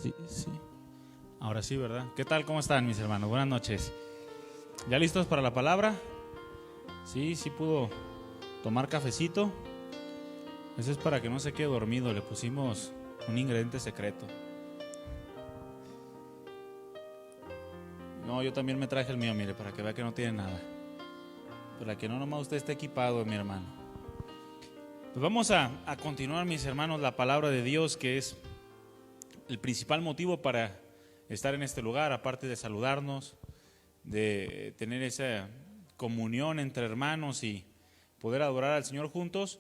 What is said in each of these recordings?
Sí, sí. Ahora sí, ¿verdad? ¿Qué tal? ¿Cómo están, mis hermanos? Buenas noches. ¿Ya listos para la palabra? Sí, sí pudo tomar cafecito. Eso es para que no se quede dormido. Le pusimos un ingrediente secreto. No, yo también me traje el mío, mire, para que vea que no tiene nada. Para que no nomás usted esté equipado, mi hermano. Pues vamos a continuar, mis hermanos, la palabra de Dios, que es el principal motivo para estar en este lugar, aparte de saludarnos, de tener esa comunión entre hermanos y poder adorar al Señor juntos.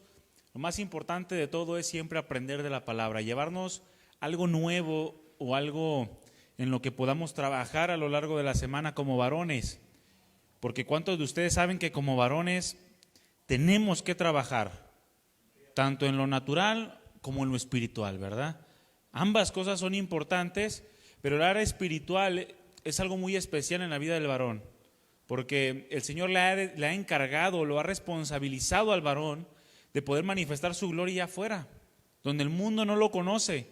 Lo más importante de todo es siempre aprender de la palabra, llevarnos algo nuevo o algo en lo que podamos trabajar a lo largo de la semana como varones, porque ¿cuántos de ustedes saben que como varones tenemos que trabajar tanto en lo natural como en lo espiritual, ¿verdad? Ambas cosas son importantes, pero el área espiritual es algo muy especial en la vida del varón, porque el Señor le ha encargado, lo ha responsabilizado al varón de poder manifestar su gloria afuera, donde el mundo no lo conoce,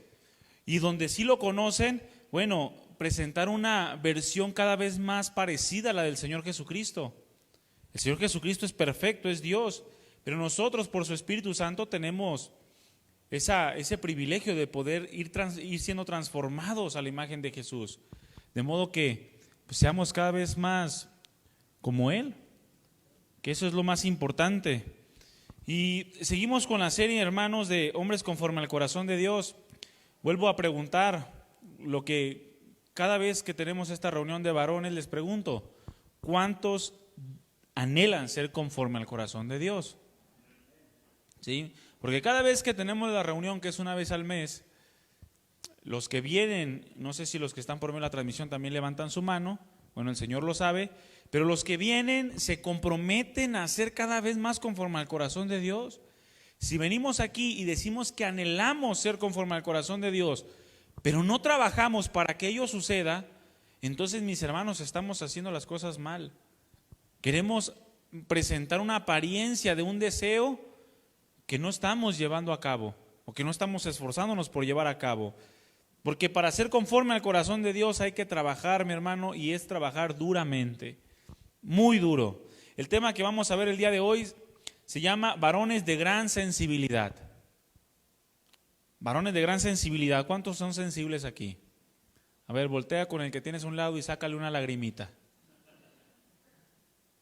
y donde sí lo conocen, bueno, presentar una versión cada vez más parecida a la del Señor Jesucristo. El Señor Jesucristo es perfecto, es Dios, pero nosotros por su Espíritu Santo tenemos ese privilegio de poder ir siendo transformados a la imagen de Jesús, de modo que pues, seamos cada vez más como Él, que eso es lo más importante. Y seguimos con la serie, hermanos, de hombres conforme al corazón de Dios. Vuelvo a preguntar lo que cada vez que tenemos esta reunión de varones les pregunto: ¿cuántos anhelan ser conforme al corazón de Dios? ¿Sí? Porque cada vez que tenemos la reunión, que es una vez al mes, los que vienen, no sé si los que están por medio de la transmisión también levantan su mano, bueno, el Señor lo sabe, pero los que vienen se comprometen a ser cada vez más conforme al corazón de Dios. Si venimos aquí y decimos que anhelamos ser conforme al corazón de Dios, pero no trabajamos para que ello suceda, entonces, mis hermanos, estamos haciendo las cosas mal. Queremos presentar una apariencia de un deseo que no estamos llevando a cabo, o que no estamos esforzándonos por llevar a cabo. Porque para ser conforme al corazón de Dios hay que trabajar, mi hermano, y es trabajar duramente, muy duro. El tema que vamos a ver el día de hoy se llama varones de gran sensibilidad. Varones de gran sensibilidad. ¿Cuántos son sensibles aquí? A ver, voltea con el que tienes a un lado y sácale una lagrimita.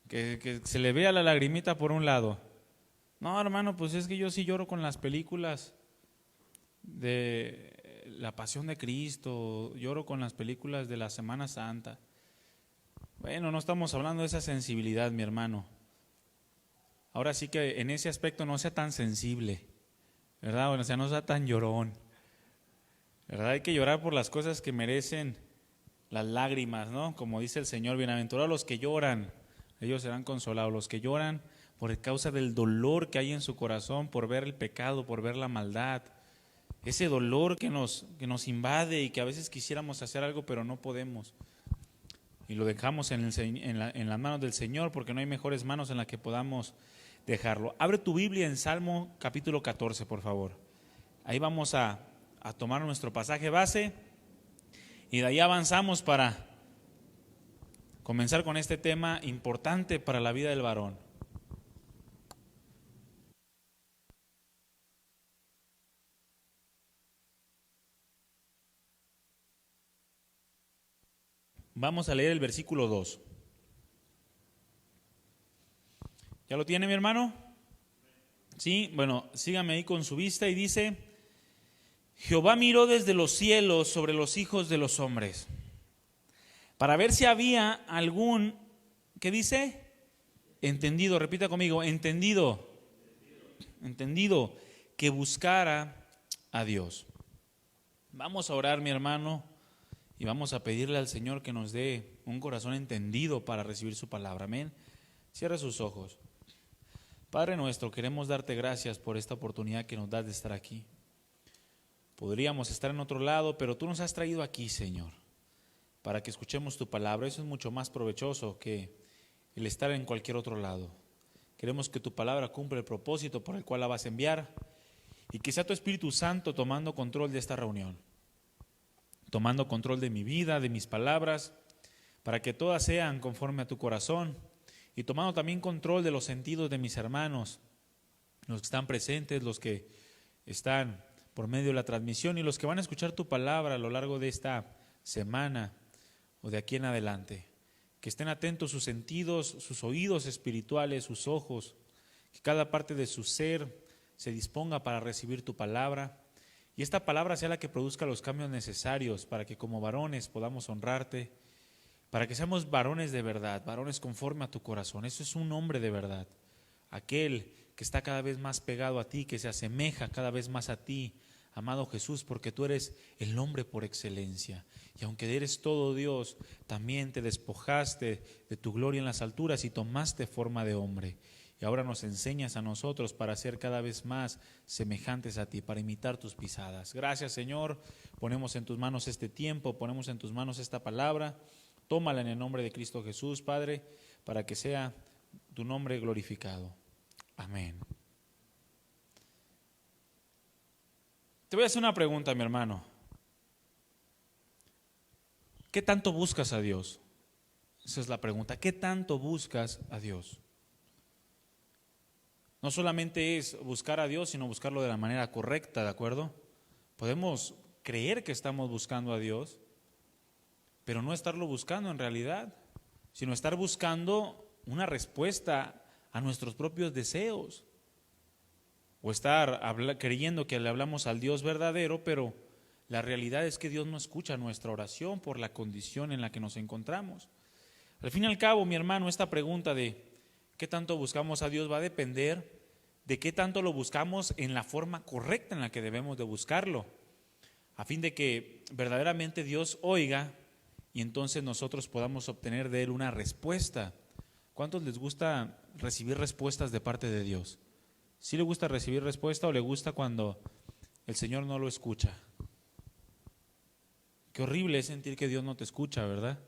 Que se le vea la lagrimita por un lado. No, hermano, pues es que yo sí lloro con las películas de la Pasión de Cristo, lloro con las películas de la Semana Santa. Bueno, no estamos hablando de esa sensibilidad, mi hermano. Ahora sí que en ese aspecto no sea tan sensible, ¿verdad? O sea, no sea tan llorón, ¿verdad? Hay que llorar por las cosas que merecen las lágrimas, ¿no? Como dice el Señor, bienaventurados los que lloran, ellos serán consolados. Los que lloran por causa del dolor que hay en su corazón, por ver el pecado, por ver la maldad, ese dolor que nos invade y que a veces quisiéramos hacer algo pero no podemos. Y lo dejamos en las manos del Señor, porque no hay mejores manos en las que podamos dejarlo. Abre tu Biblia en Salmo capítulo 14, por favor. Ahí vamos a tomar nuestro pasaje base y de ahí avanzamos para comenzar con este tema importante para la vida del varón. Vamos a leer el versículo 2. ¿Ya lo tiene, mi hermano? Sí, bueno, sígame ahí con su vista y dice: Jehová miró desde los cielos sobre los hijos de los hombres, para ver si había algún, ¿qué dice? Entendido, repita conmigo, entendido, que buscara a Dios. Vamos a orar, mi hermano, y vamos a pedirle al Señor que nos dé un corazón entendido para recibir su palabra. Amén. Cierra sus ojos. Padre nuestro, queremos darte gracias por esta oportunidad que nos das de estar aquí. Podríamos estar en otro lado, pero tú nos has traído aquí, Señor, para que escuchemos tu palabra. Eso es mucho más provechoso que el estar en cualquier otro lado. Queremos que tu palabra cumpla el propósito por el cual la vas a enviar y que sea tu Espíritu Santo tomando control de esta reunión. tomando control de mi vida, de mis palabras, para que todas sean conforme a tu corazón, y tomando también control de los sentidos de mis hermanos, los que están presentes, los que están por medio de la transmisión y los que van a escuchar tu palabra a lo largo de esta semana o de aquí en adelante. Que estén atentos sus sentidos, sus oídos espirituales, sus ojos, que cada parte de su ser se disponga para recibir tu palabra, y esta palabra sea la que produzca los cambios necesarios para que como varones podamos honrarte, para que seamos varones de verdad, varones conforme a tu corazón. Eso es un hombre de verdad, aquel que está cada vez más pegado a ti, que se asemeja cada vez más a ti, amado Jesús, porque tú eres el hombre por excelencia. Y aunque eres todo Dios, también te despojaste de tu gloria en las alturas y tomaste forma de hombre. Y ahora nos enseñas a nosotros para ser cada vez más semejantes a ti, para imitar tus pisadas. Gracias, Señor. Ponemos en tus manos este tiempo, ponemos en tus manos esta palabra. Tómala en el nombre de Cristo Jesús, Padre, para que sea tu nombre glorificado. Amén. Te voy a hacer una pregunta, mi hermano. ¿Qué tanto buscas a Dios? Esa es la pregunta. ¿Qué tanto buscas a Dios? No solamente es buscar a Dios, sino buscarlo de la manera correcta, ¿de acuerdo? Podemos creer que estamos buscando a Dios, pero no estarlo buscando en realidad, sino estar buscando una respuesta a nuestros propios deseos, o estar creyendo que le hablamos al Dios verdadero, pero la realidad es que Dios no escucha nuestra oración por la condición en la que nos encontramos. Al fin y al cabo, mi hermano, esta pregunta de qué tanto buscamos a Dios va a depender de qué tanto lo buscamos en la forma correcta en la que debemos de buscarlo, a fin de que verdaderamente Dios oiga y entonces nosotros podamos obtener de Él una respuesta. ¿Cuántos les gusta recibir respuestas de parte de Dios? ¿Sí le gusta recibir respuesta o le gusta cuando el Señor no lo escucha? Qué horrible es sentir que Dios no te escucha, ¿verdad?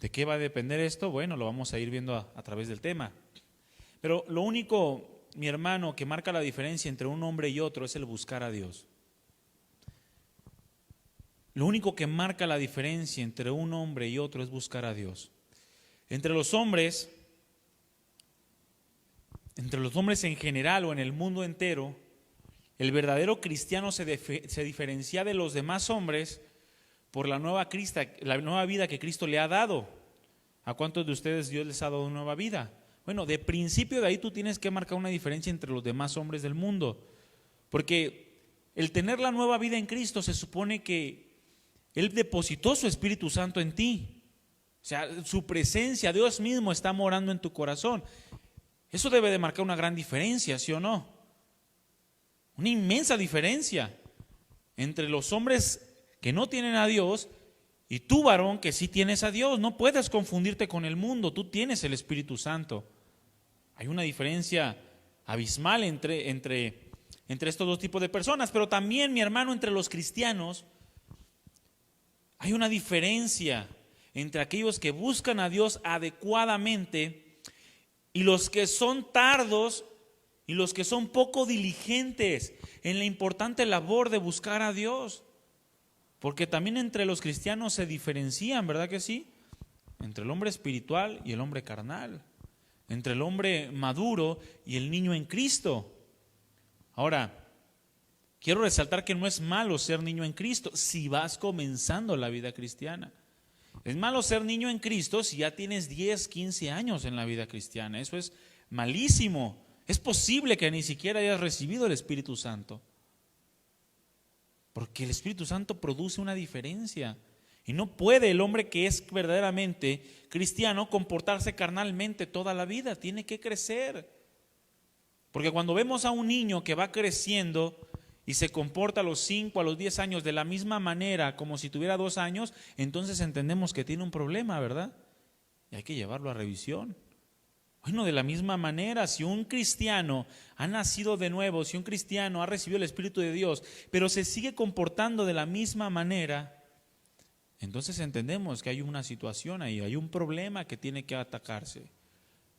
¿De qué va a depender esto? Bueno, lo vamos a ir viendo a través del tema. Pero lo único, mi hermano, que marca la diferencia entre un hombre y otro es el buscar a Dios. Lo único que marca la diferencia entre un hombre y otro es buscar a Dios. Entre los hombres en general o en el mundo entero, el verdadero cristiano se diferencia de los demás hombres por la nueva vida que Cristo le ha dado. ¿A cuántos de ustedes Dios les ha dado una nueva vida? Bueno, de principio de ahí tú tienes que marcar una diferencia entre los demás hombres del mundo, porque el tener la nueva vida en Cristo se supone que Él depositó su Espíritu Santo en ti. O sea, su presencia, Dios mismo está morando en tu corazón. Eso debe de marcar una gran diferencia, ¿sí o no? Una inmensa diferencia entre los hombres que no tienen a Dios y tú, varón, que sí tienes a Dios. No puedes confundirte con el mundo, tú tienes el Espíritu Santo. Hay una diferencia abismal entre estos dos tipos de personas, pero también, mi hermano, entre los cristianos hay una diferencia entre aquellos que buscan a Dios adecuadamente y los que son tardos y los que son poco diligentes en la importante labor de buscar a Dios. Porque también entre los cristianos se diferencian, ¿verdad que sí? Entre el hombre espiritual y el hombre carnal, entre el hombre maduro y el niño en Cristo. Ahora, quiero resaltar que no es malo ser niño en Cristo si vas comenzando la vida cristiana. Es malo ser niño en Cristo si ya tienes 10, 15 años en la vida cristiana. Eso es malísimo. Es posible que ni siquiera hayas recibido el Espíritu Santo, porque el Espíritu Santo produce una diferencia. Y no puede el hombre que es verdaderamente cristiano comportarse carnalmente toda la vida. Tiene que crecer. Porque cuando vemos a un niño que va creciendo y se comporta a los 5, a los 10 años de la misma manera como si tuviera 2 años, entonces entendemos que tiene un problema, ¿verdad? Y hay que llevarlo a revisión. Bueno, de la misma manera, si un cristiano ha nacido de nuevo, si un cristiano ha recibido el Espíritu de Dios, pero se sigue comportando de la misma manera, entonces entendemos que hay una situación ahí, hay un problema que tiene que atacarse.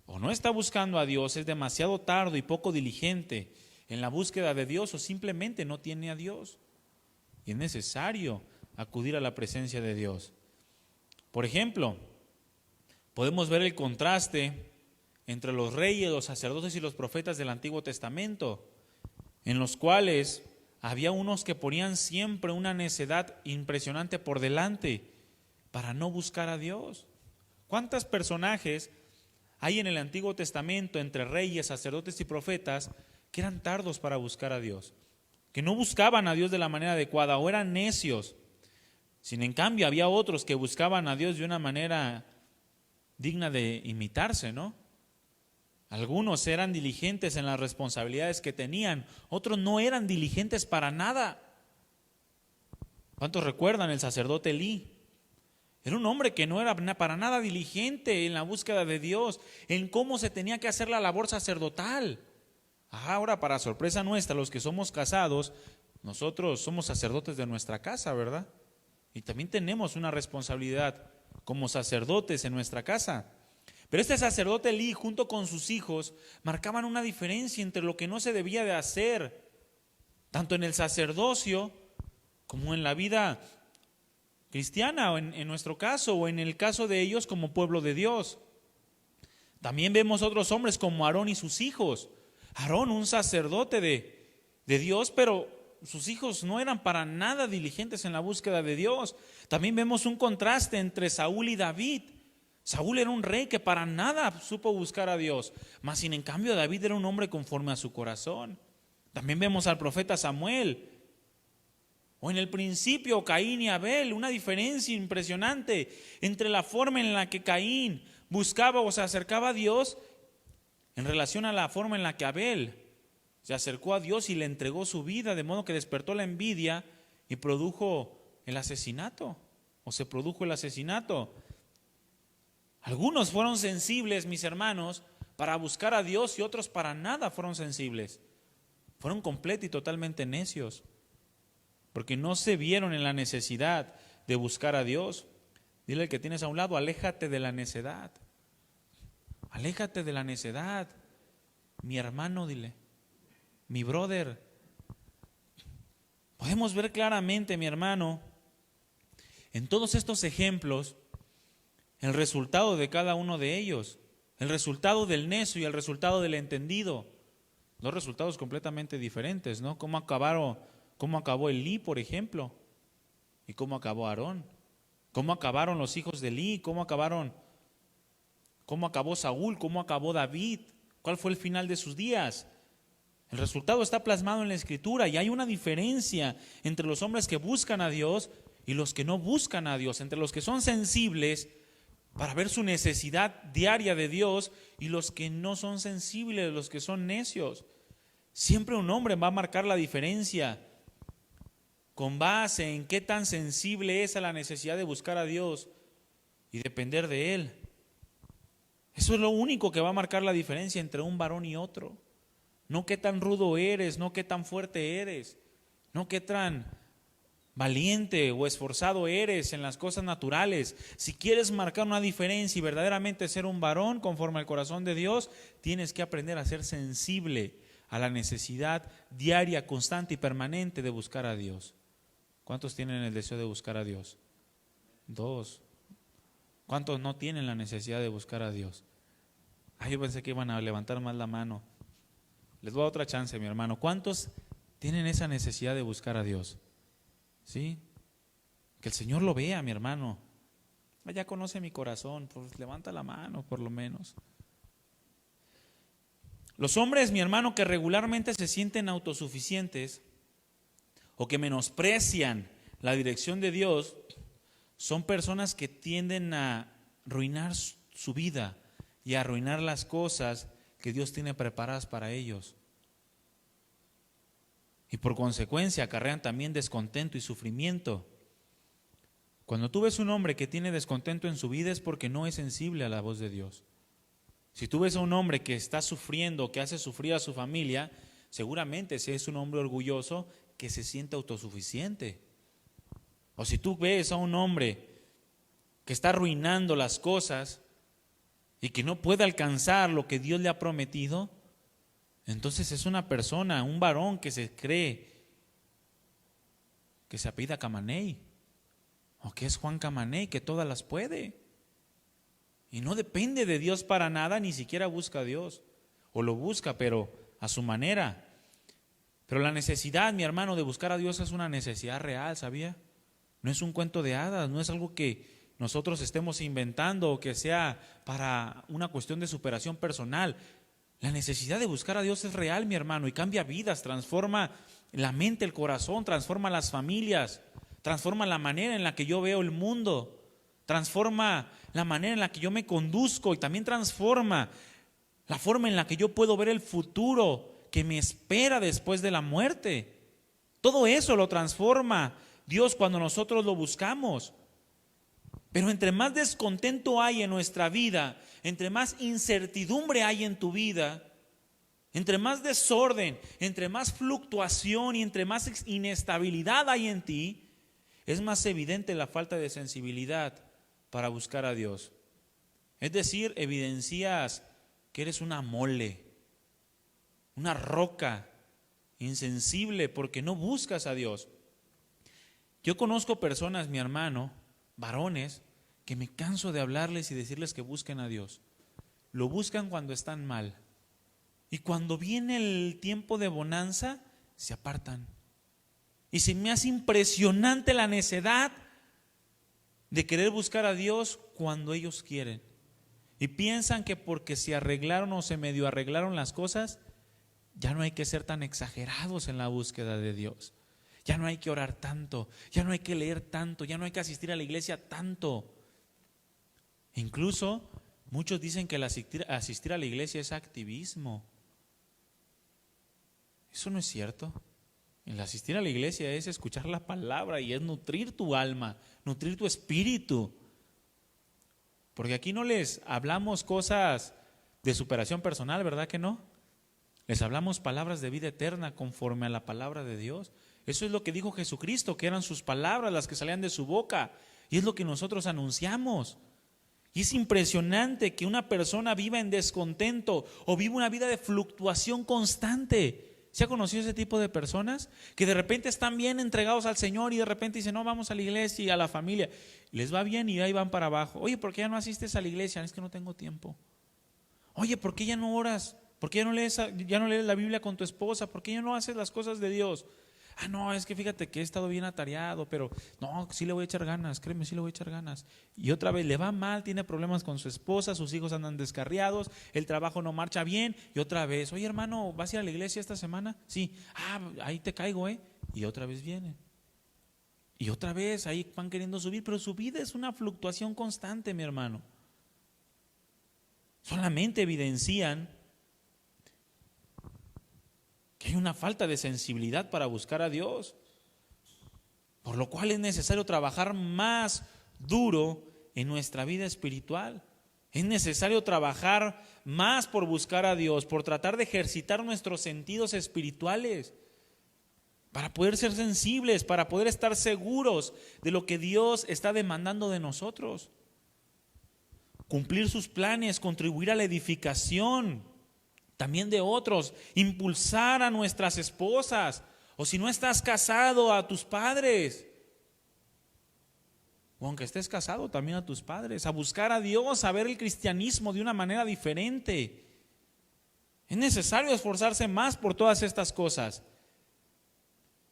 O no está buscando a Dios, es demasiado tardo y poco diligente en la búsqueda de Dios, o simplemente no tiene a Dios. Y es necesario acudir a la presencia de Dios. Por ejemplo, podemos ver el contraste entre los reyes, los sacerdotes y los profetas del Antiguo Testamento, en los cuales había unos que ponían siempre una necedad impresionante por delante para no buscar a Dios. ¿Cuántos personajes hay en el Antiguo Testamento entre reyes, sacerdotes y profetas que eran tardos para buscar a Dios? Que no buscaban a Dios de la manera adecuada o eran necios. Sin en cambio, había otros que buscaban a Dios de una manera digna de imitarse, ¿no? Algunos eran diligentes en las responsabilidades que tenían, otros no eran diligentes para nada. ¿Cuántos recuerdan el sacerdote Elí? Era un hombre que no era para nada diligente en la búsqueda de Dios, en cómo se tenía que hacer la labor sacerdotal. Ahora, para sorpresa nuestra, los que somos casados, nosotros somos sacerdotes de nuestra casa, ¿verdad? Y también tenemos una responsabilidad como sacerdotes en nuestra casa. Pero este sacerdote Elí, junto con sus hijos, marcaban una diferencia entre lo que no se debía de hacer, tanto en el sacerdocio como en la vida cristiana, o en nuestro caso, o en el caso de ellos como pueblo de Dios. También vemos otros hombres como Aarón y sus hijos. Aarón, un sacerdote de Dios, pero sus hijos no eran para nada diligentes en la búsqueda de Dios. También vemos un contraste entre Saúl y David. Saúl era un rey que para nada supo buscar a Dios, mas sin en cambio David era un hombre conforme a su corazón. También vemos al profeta Samuel, o en el principio Caín y Abel, una diferencia impresionante entre la forma en la que Caín buscaba o se acercaba a Dios en relación a la forma en la que Abel se acercó a Dios y le entregó su vida, de modo que despertó la envidia y produjo el asesinato, o se produjo el asesinato. Algunos fueron sensibles, mis hermanos, para buscar a Dios y otros para nada fueron sensibles. Fueron completamente y totalmente necios, porque no se vieron en la necesidad de buscar a Dios. Dile al que tienes a un lado, aléjate de la necedad. Aléjate de la necedad. Mi hermano, dile, mi brother. Podemos ver claramente, mi hermano, en todos estos ejemplos, el resultado de cada uno de ellos, el resultado del necio y el resultado del entendido, dos resultados completamente diferentes, ¿no? ¿Cómo acabó Elí, por ejemplo? ¿Y cómo acabó Aarón? ¿Cómo acabaron los hijos de Elí? ¿Cómo acabó Saúl? ¿Cómo acabó David? ¿Cuál fue el final de sus días? El resultado está plasmado en la Escritura y hay una diferencia entre los hombres que buscan a Dios y los que no buscan a Dios, entre los que son sensibles para ver su necesidad diaria de Dios y los que no son sensibles, los que son necios. Siempre un hombre va a marcar la diferencia con base en qué tan sensible es a la necesidad de buscar a Dios y depender de Él. Eso es lo único que va a marcar la diferencia entre un varón y otro. No qué tan rudo eres, no qué tan fuerte eres, no qué tan valiente o esforzado eres en las cosas naturales. Si quieres marcar una diferencia y verdaderamente ser un varón conforme al corazón de Dios, tienes que aprender a ser sensible a la necesidad diaria, constante y permanente de buscar a Dios. ¿Cuántos tienen el deseo de buscar a Dios? 2. ¿Cuántos no tienen la necesidad de buscar a Dios? Yo pensé que iban a levantar más la mano. Les doy otra chance, mi hermano. ¿Cuántos tienen esa necesidad de buscar a Dios? ¿Sí? Que el Señor lo vea, mi hermano. Ya conoce mi corazón, pues levanta la mano por lo menos. Los hombres, mi hermano, que regularmente se sienten autosuficientes o que menosprecian la dirección de Dios, son personas que tienden a arruinar su vida y a arruinar las cosas que Dios tiene preparadas para ellos. Y por consecuencia acarrean también descontento y sufrimiento. Cuando tú ves un hombre que tiene descontento en su vida es porque no es sensible a la voz de Dios. Si tú ves a un hombre que está sufriendo, que hace sufrir a su familia, seguramente ese es un hombre orgulloso que se siente autosuficiente. O si tú ves a un hombre que está arruinando las cosas y que no puede alcanzar lo que Dios le ha prometido, entonces es una persona, un varón que se cree, que se apellida Camaney, o que es Juan Camané y que todas las puede. Y no depende de Dios para nada, ni siquiera busca a Dios. O lo busca, pero a su manera. Pero la necesidad, mi hermano, de buscar a Dios es una necesidad real, ¿sabía? No es un cuento de hadas, no es algo que nosotros estemos inventando o que sea para una cuestión de superación personal. La necesidad de buscar a Dios es real, mi hermano, y cambia vidas, transforma la mente, el corazón, transforma las familias, transforma la manera en la que yo veo el mundo, transforma la manera en la que yo me conduzco y también transforma la forma en la que yo puedo ver el futuro que me espera después de la muerte. Todo eso lo transforma Dios cuando nosotros lo buscamos. Pero entre más descontento hay en nuestra vida, entre más incertidumbre hay en tu vida, entre más desorden, entre más fluctuación y entre más inestabilidad hay en ti, es más evidente la falta de sensibilidad para buscar a Dios. Es decir, evidencias que eres una mole, una roca insensible porque no buscas a Dios. Yo conozco personas, mi hermano, varones, que me canso de hablarles y decirles que busquen a Dios. Lo buscan cuando están mal. Y cuando viene el tiempo de bonanza, se apartan. Y se me hace impresionante la necedad de querer buscar a Dios cuando ellos quieren. Y piensan que porque se arreglaron o se medio arreglaron las cosas, ya no hay que ser tan exagerados en la búsqueda de Dios. Ya no hay que orar tanto, ya no hay que leer tanto, ya no hay que asistir a la iglesia tanto. Incluso muchos dicen que el asistir a la iglesia es activismo. Eso no es cierto. El asistir a la iglesia es escuchar la palabra y es nutrir tu alma, nutrir tu espíritu. Porque aquí no les hablamos cosas de superación personal, ¿verdad que no? Les hablamos palabras de vida eterna conforme a la palabra de Dios. Eso es lo que dijo Jesucristo, que eran sus palabras las que salían de su boca. Y es lo que nosotros anunciamos. Y es impresionante que una persona viva en descontento o viva una vida de fluctuación constante. ¿Se ha conocido ese tipo de personas? Que de repente están bien entregados al Señor y de repente dicen, no, vamos a la iglesia y a la familia. Les va bien y ahí van para abajo. Oye, ¿por qué ya no asistes a la iglesia? Es que no tengo tiempo. Oye, ¿por qué ya no oras? ¿Por qué ya no lees la Biblia con tu esposa? ¿Por qué ya no haces las cosas de Dios? Ah, no, es que fíjate que he estado bien atareado, pero no, sí le voy a echar ganas, créeme, sí le voy a echar ganas. Y otra vez le va mal, tiene problemas con su esposa, sus hijos andan descarriados, el trabajo no marcha bien, y otra vez, oye hermano, ¿vas a ir a la iglesia esta semana? Sí, ahí te caigo, y otra vez viene. Y otra vez ahí van queriendo subir, pero su vida es una fluctuación constante, mi hermano. Solamente evidencian que hay una falta de sensibilidad para buscar a Dios, por lo cual es necesario trabajar más duro en nuestra vida espiritual. Es necesario trabajar más por buscar a Dios, por tratar de ejercitar nuestros sentidos espirituales, para poder ser sensibles, para poder estar seguros de lo que Dios está demandando de nosotros. Cumplir sus planes, contribuir a la edificación también de otros, impulsar a nuestras esposas, o si no estás casado, a tus padres, o aunque estés casado también a tus padres, a buscar a Dios, a ver el cristianismo de una manera diferente. Es necesario esforzarse más por todas estas cosas.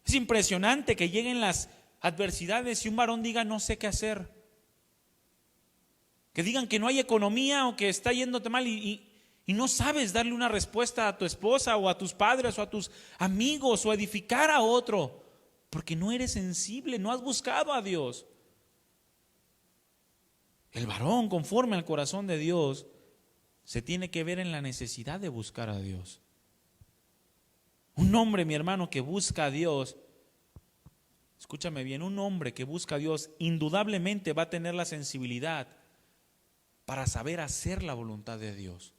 Es impresionante que lleguen las adversidades y un varón diga no sé qué hacer, que digan que no hay economía o que está yéndote mal y no sabes darle una respuesta a tu esposa o a tus padres o a tus amigos o edificar a otro, porque no eres sensible, no has buscado a Dios. El varón, conforme al corazón de Dios, se tiene que ver en la necesidad de buscar a Dios. Un hombre, mi hermano, que busca a Dios, escúchame bien, un hombre que busca a Dios indudablemente va a tener la sensibilidad para saber hacer la voluntad de Dios.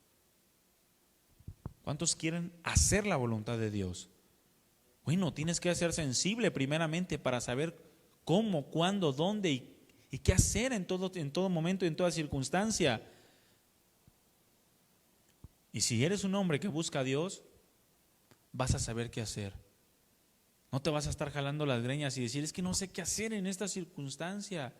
¿Cuántos quieren hacer la voluntad de Dios? Bueno, tienes que ser sensible primeramente para saber cómo, cuándo, dónde y qué hacer en todo momento y en toda circunstancia. Y si eres un hombre que busca a Dios, vas a saber qué hacer. No te vas a estar jalando las greñas y decir, es que no sé qué hacer en esta circunstancia.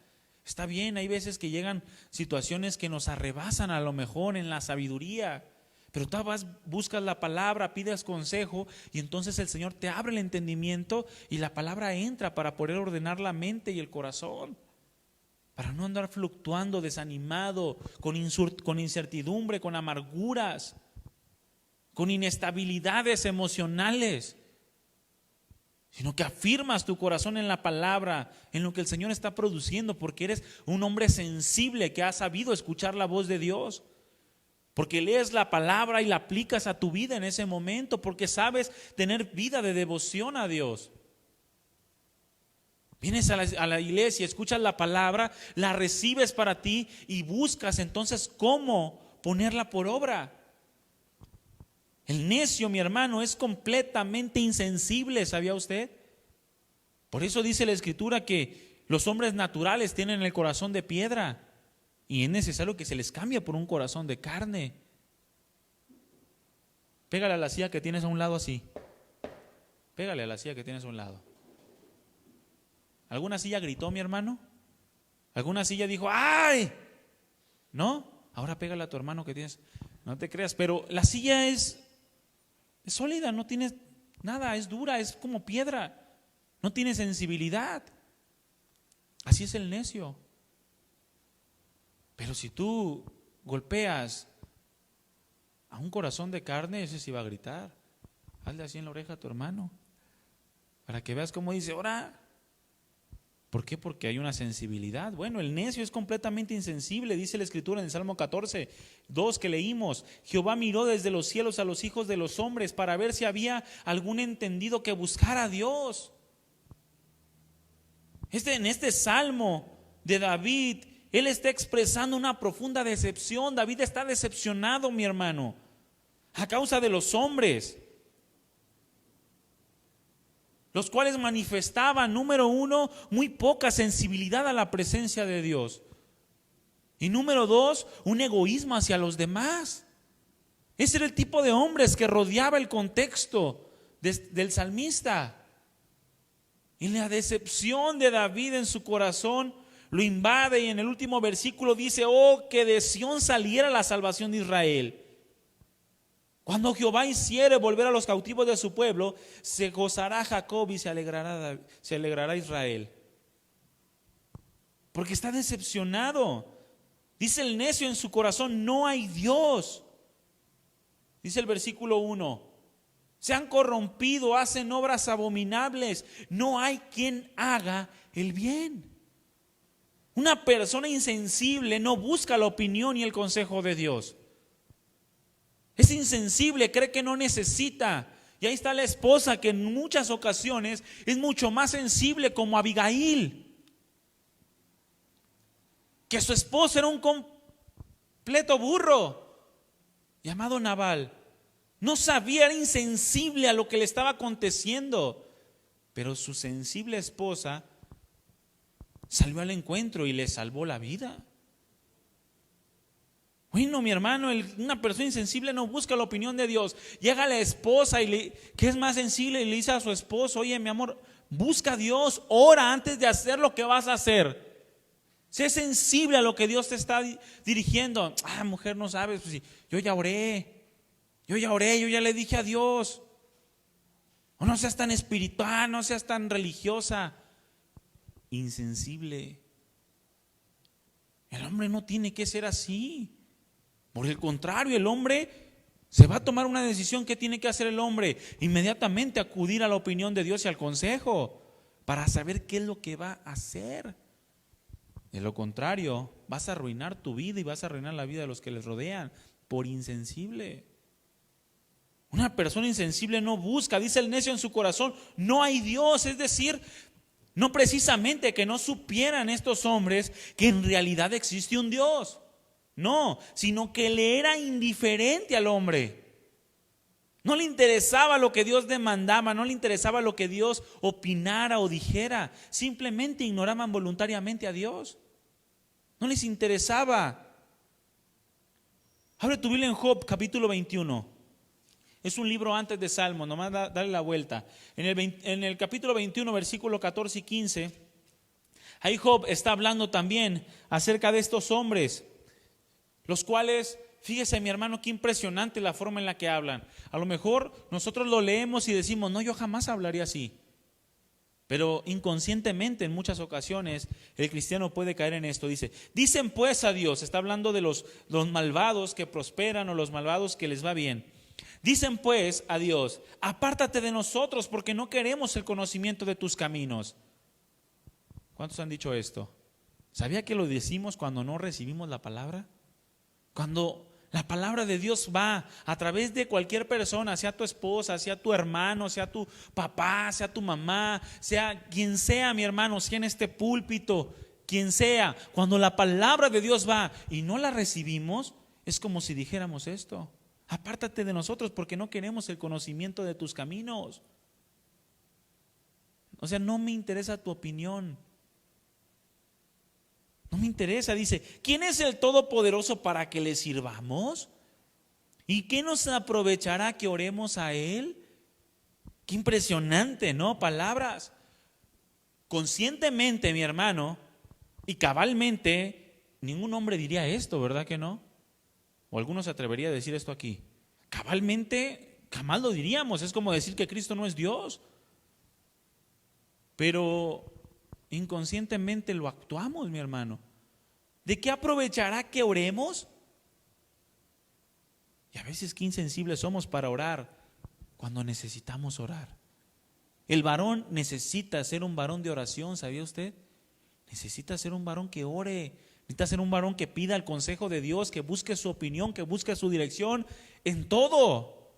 Está bien, hay veces que llegan situaciones que nos arrebasan a lo mejor en la sabiduría, pero tú buscas la palabra, pides consejo y entonces el Señor te abre el entendimiento y la palabra entra para poder ordenar la mente y el corazón, para no andar fluctuando, desanimado, con incertidumbre, con amarguras, con inestabilidades emocionales, sino que afirmas tu corazón en la palabra, en lo que el Señor está produciendo, porque eres un hombre sensible que ha sabido escuchar la voz de Dios, porque lees la palabra y la aplicas a tu vida en ese momento, porque sabes tener vida de devoción a Dios. Vienes a la iglesia, escuchas la palabra, la recibes para ti y buscas entonces cómo ponerla por obra. El necio, mi hermano, es completamente insensible, ¿sabía usted? Por eso dice la Escritura que los hombres naturales tienen el corazón de piedra y es necesario que se les cambie por un corazón de carne. Pégale a la silla que tienes a un lado así. Pégale a la silla que tienes a un lado. ¿Alguna silla gritó, mi hermano? ¿Alguna silla dijo, ¡ay! ¿No? Ahora pégale a tu hermano que tienes. No te creas, pero la silla es sólida, no tiene nada, es dura, es como piedra, no tiene sensibilidad. Así es el necio. Pero si tú golpeas a un corazón de carne, ese sí va a gritar. Hazle así en la oreja a tu hermano, para que veas cómo dice, ora. ¿Por qué? Porque hay una sensibilidad. Bueno, el necio es completamente insensible, dice la Escritura en el Salmo 14, 2 que leímos. Jehová miró desde los cielos a los hijos de los hombres para ver si había algún entendido que buscara a Dios. En este Salmo de David, él está expresando una profunda decepción. David está decepcionado, mi hermano, a causa de los hombres, los cuales manifestaban, número uno, muy poca sensibilidad a la presencia de Dios. Y número dos, un egoísmo hacia los demás. Ese era el tipo de hombres que rodeaba el contexto del salmista. Y la decepción de David en su corazón lo invade y en el último versículo dice, oh, que de Sión saliera la salvación de Israel. Cuando Jehová hiciere volver a los cautivos de su pueblo, se gozará Jacob y se alegrará Israel. Porque está decepcionado. Dice el necio en su corazón, no hay Dios. Dice el versículo 1, se han corrompido, hacen obras abominables, no hay quien haga el bien. Una persona insensible no busca la opinión y el consejo de Dios. Es insensible, cree que no necesita. Y ahí está la esposa que en muchas ocasiones es mucho más sensible, como Abigail, que su esposo era un completo burro llamado Nabal. No sabía, era insensible a lo que le estaba aconteciendo, pero su sensible esposa salió al encuentro y le salvó la vida. Bueno, mi hermano, una persona insensible no busca la opinión de Dios. Llega la esposa que es más sensible y le dice a su esposo, oye, mi amor, busca a Dios, ora antes de hacer lo que vas a hacer. Sé sensible a lo que Dios te está dirigiendo. Mujer, no sabes, pues, yo ya oré, yo ya le dije a Dios. O no seas tan espiritual, no seas tan religiosa. Insensible. El hombre no tiene que ser así. Por el contrario, el hombre se va a tomar una decisión. ¿Qué tiene que hacer el hombre? Inmediatamente acudir a la opinión de Dios y al consejo para saber qué es lo que va a hacer. De lo contrario, vas a arruinar tu vida y vas a arruinar la vida de los que les rodean por insensible. Una persona insensible no busca, dice el necio en su corazón, no hay Dios. Es decir, no precisamente que no supieran estos hombres que en realidad existe un Dios. No, sino que le era indiferente al hombre. No le interesaba lo que Dios demandaba, no le interesaba lo que Dios opinara o dijera. Simplemente ignoraban voluntariamente a Dios. No les interesaba. Abre tu Biblia en Job, capítulo 21. Es un libro antes de Salmos, nomás dale la vuelta. En el capítulo 21, versículo 14 y 15, Ahí Job está hablando también acerca de estos hombres, los cuales, fíjese mi hermano, qué impresionante la forma en la que hablan. A lo mejor nosotros lo leemos y decimos, no, yo jamás hablaría así. Pero inconscientemente en muchas ocasiones el cristiano puede caer en esto. Dicen pues a Dios, está hablando de los malvados que prosperan o los malvados que les va bien. Dicen pues a Dios, apártate de nosotros porque no queremos el conocimiento de tus caminos. ¿Cuántos han dicho esto? ¿Sabía que lo decimos cuando no recibimos la palabra? Cuando la palabra de Dios va a través de cualquier persona, sea tu esposa, sea tu hermano, sea tu papá, sea tu mamá, sea quien sea mi hermano, sea en este púlpito, quien sea, cuando la palabra de Dios va y no la recibimos, es como si dijéramos esto: apártate de nosotros porque no queremos el conocimiento de tus caminos. O sea, no me interesa tu opinión. No me interesa, dice, ¿quién es el Todopoderoso para que le sirvamos? ¿Y qué nos aprovechará que oremos a Él? Qué impresionante, ¿no? Palabras. Conscientemente, mi hermano, y cabalmente, ningún hombre diría esto, ¿verdad que no? O alguno se atrevería a decir esto aquí. Cabalmente, jamás lo diríamos, es como decir que Cristo no es Dios. Pero inconscientemente lo actuamos, mi hermano. ¿De qué aprovechará que oremos? Y a veces qué insensibles somos para orar cuando necesitamos orar. El varón necesita ser un varón de oración, ¿sabía usted? Necesita ser un varón que ore, necesita ser un varón que pida el consejo de Dios, que busque su opinión, que busque su dirección en todo.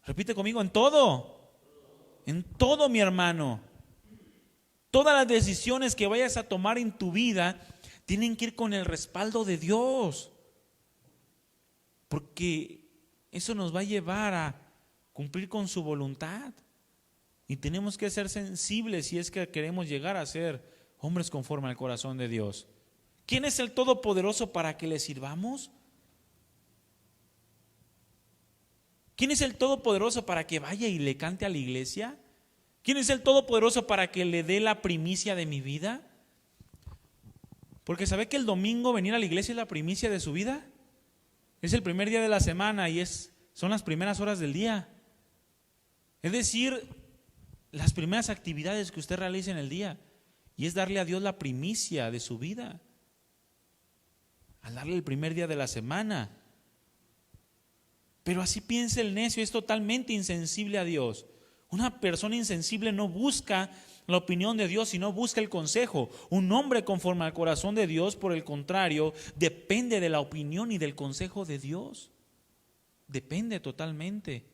Repite conmigo, en todo. En todo, mi hermano. Todas las decisiones que vayas a tomar en tu vida tienen que ir con el respaldo de Dios, porque eso nos va a llevar a cumplir con su voluntad, y tenemos que ser sensibles si es que queremos llegar a ser hombres conforme al corazón de Dios. ¿Quién es el Todopoderoso para que le sirvamos? ¿Quién es el Todopoderoso para que vaya y le cante a la iglesia? ¿Quién es el Todopoderoso para que le dé la primicia de mi vida? Porque ¿sabe que el domingo venir a la iglesia es la primicia de su vida? Es el primer día de la semana y son las primeras horas del día. Es decir, las primeras actividades que usted realiza en el día. Y es darle a Dios la primicia de su vida. Al darle el primer día de la semana. Pero así piensa el necio, es totalmente insensible a Dios. Una persona insensible no busca la opinión de Dios, sino busca el consejo. Un hombre conforme al corazón de Dios, por el contrario, depende de la opinión y del consejo de Dios. Depende totalmente.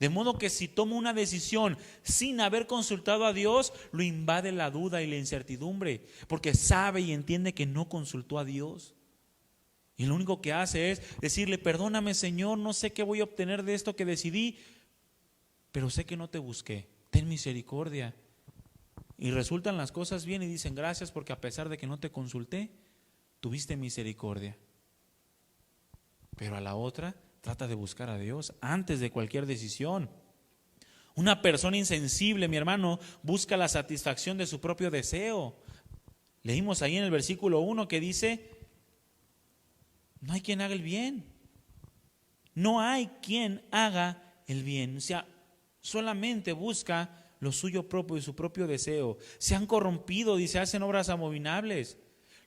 De modo que si toma una decisión sin haber consultado a Dios, lo invade la duda y la incertidumbre, porque sabe y entiende que no consultó a Dios. Y lo único que hace es decirle: perdóname, Señor, no sé qué voy a obtener de esto que decidí, pero sé que no te busqué, ten misericordia. Y resultan las cosas bien y dicen: gracias porque a pesar de que no te consulté, tuviste misericordia. Pero a la otra, trata de buscar a Dios antes de cualquier decisión. Una persona insensible, mi hermano, busca la satisfacción de su propio deseo. Leímos ahí en el versículo 1 que dice: no hay quien haga el bien. No hay quien haga el bien. O sea, solamente busca lo suyo propio y su propio deseo. Se han corrompido, dice, hacen obras abominables.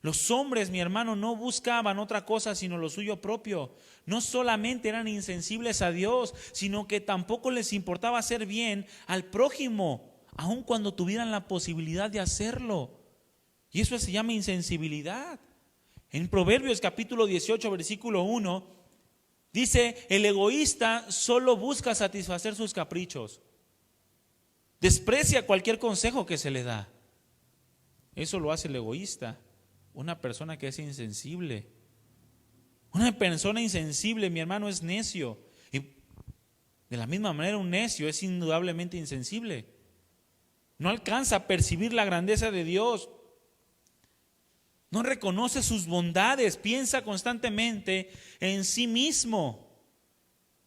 Los hombres, mi hermano, no buscaban otra cosa sino lo suyo propio. No solamente eran insensibles a Dios, sino que tampoco les importaba hacer bien al prójimo, aun cuando tuvieran la posibilidad de hacerlo. Y eso se llama insensibilidad. En Proverbios capítulo 18, versículo 1, dice: el egoísta solo busca satisfacer sus caprichos. Desprecia cualquier consejo que se le da. Eso lo hace el egoísta, una persona que es insensible. Una persona insensible, mi hermano, es necio. Y de la misma manera, un necio es indudablemente insensible. No alcanza a percibir la grandeza de Dios. No reconoce sus bondades, piensa constantemente en sí mismo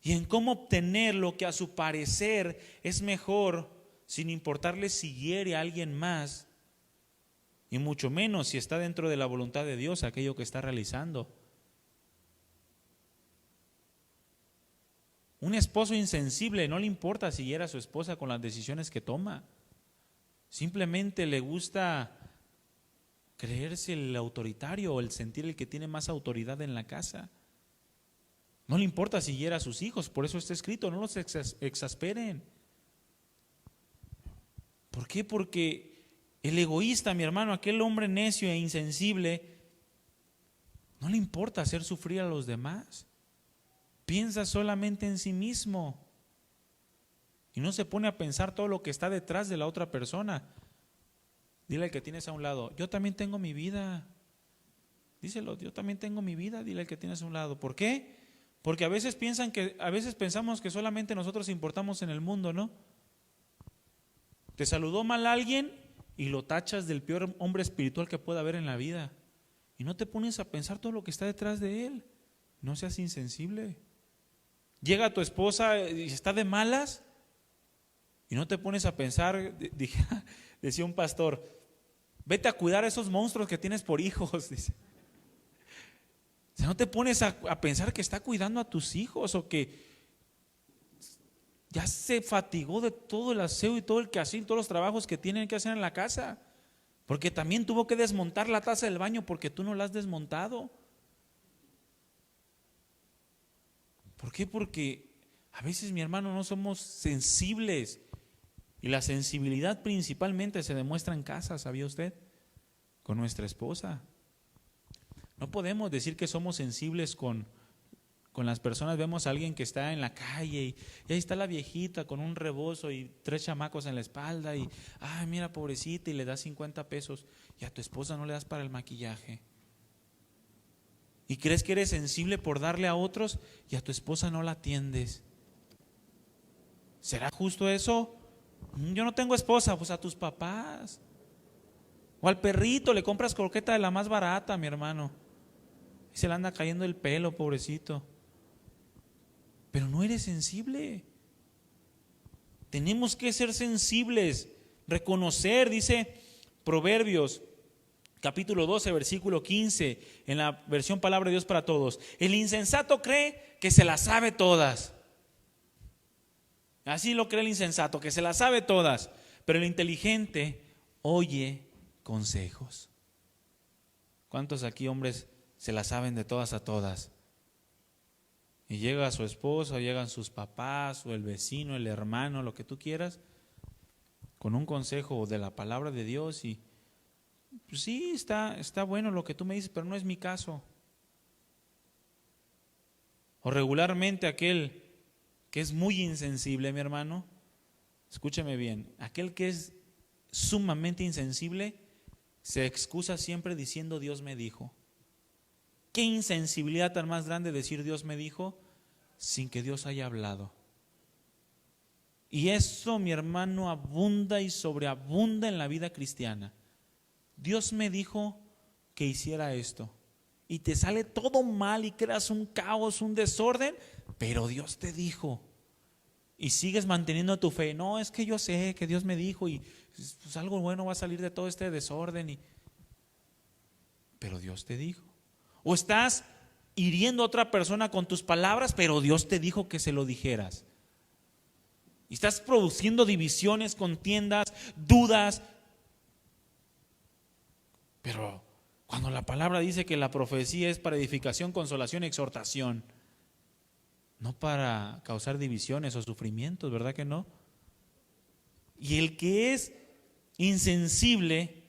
y en cómo obtener lo que a su parecer es mejor, sin importarle si hiere a alguien más. y mucho menos si está dentro de la voluntad de Dios aquello que está realizando. Un esposo insensible no le importa si hiera a su esposa con las decisiones que toma. Simplemente le gusta creerse el autoritario o el sentir el que tiene más autoridad en la casa. No le importa si hiera a sus hijos, por eso está escrito, no los exasperen. ¿Por qué? Porque el egoísta, mi hermano, aquel hombre necio e insensible, no le importa hacer sufrir a los demás. Piensa solamente en sí mismo y no se pone a pensar todo lo que está detrás de la otra persona. Dile al que tienes a un lado, yo también tengo mi vida. Díselo, yo también tengo mi vida, dile al que tienes a un lado. ¿Por qué? Porque a veces pensamos que solamente nosotros importamos en el mundo, ¿no? Te saludó mal alguien y lo tachas del peor hombre espiritual que pueda haber en la vida. Y no te pones a pensar todo lo que está detrás de él. No seas insensible. Llega tu esposa y está de malas y no te pones a pensar, decía un pastor, vete a cuidar a esos monstruos que tienes por hijos, dice. O sea, no te pones a pensar que está cuidando a tus hijos o que ya se fatigó de todo el aseo y todo el quehacer, todos los trabajos que tienen que hacer en la casa, porque también tuvo que desmontar la taza del baño porque tú no la has desmontado. ¿Por qué? Porque a veces, mi hermano, no somos sensibles y la sensibilidad principalmente se demuestra en casa, ¿sabía usted? Con nuestra esposa. No podemos decir que somos sensibles con las personas. Vemos a alguien que está en la calle y ahí está la viejita con un rebozo y 3 chamacos en la espalda y, ay, mira, pobrecita, y le das 50 pesos y a tu esposa no le das para el maquillaje. Y crees que eres sensible por darle a otros y a tu esposa no la atiendes. ¿Será justo eso? Yo no tengo esposa, pues a tus papás. O al perrito le compras croqueta de la más barata, mi hermano. Y se le anda cayendo el pelo, pobrecito. Pero no eres sensible. Tenemos que ser sensibles, reconocer, dice Proverbios capítulo 12, versículo 15, en la versión Palabra de Dios para Todos. El insensato cree que se las sabe todas. Así lo cree el insensato, que se las sabe todas. Pero el inteligente oye consejos. ¿Cuántos aquí, hombres, se las saben de todas a todas? Y llega su esposa, llegan sus papás, o el vecino, el hermano, lo que tú quieras, con un consejo de la palabra de Dios y pues sí, está bueno lo que tú me dices, pero no es mi caso. O regularmente aquel que es muy insensible, mi hermano, escúchame bien, aquel que es sumamente insensible se excusa siempre diciendo Dios me dijo. ¿Qué insensibilidad tan más grande decir Dios me dijo sin que Dios haya hablado? Y eso, mi hermano, abunda y sobreabunda en la vida cristiana. Dios me dijo que hiciera esto y te sale todo mal y creas un caos, un desorden, pero Dios te dijo y sigues manteniendo tu fe. No, es que yo sé que Dios me dijo y pues algo bueno va a salir de todo este desorden pero Dios te dijo. O estás hiriendo a otra persona con tus palabras, pero Dios te dijo que se lo dijeras. Y estás produciendo divisiones, contiendas, dudas. Pero cuando la palabra dice que la profecía es para edificación, consolación y exhortación, no para causar divisiones o sufrimientos, ¿verdad que no? Y el que es insensible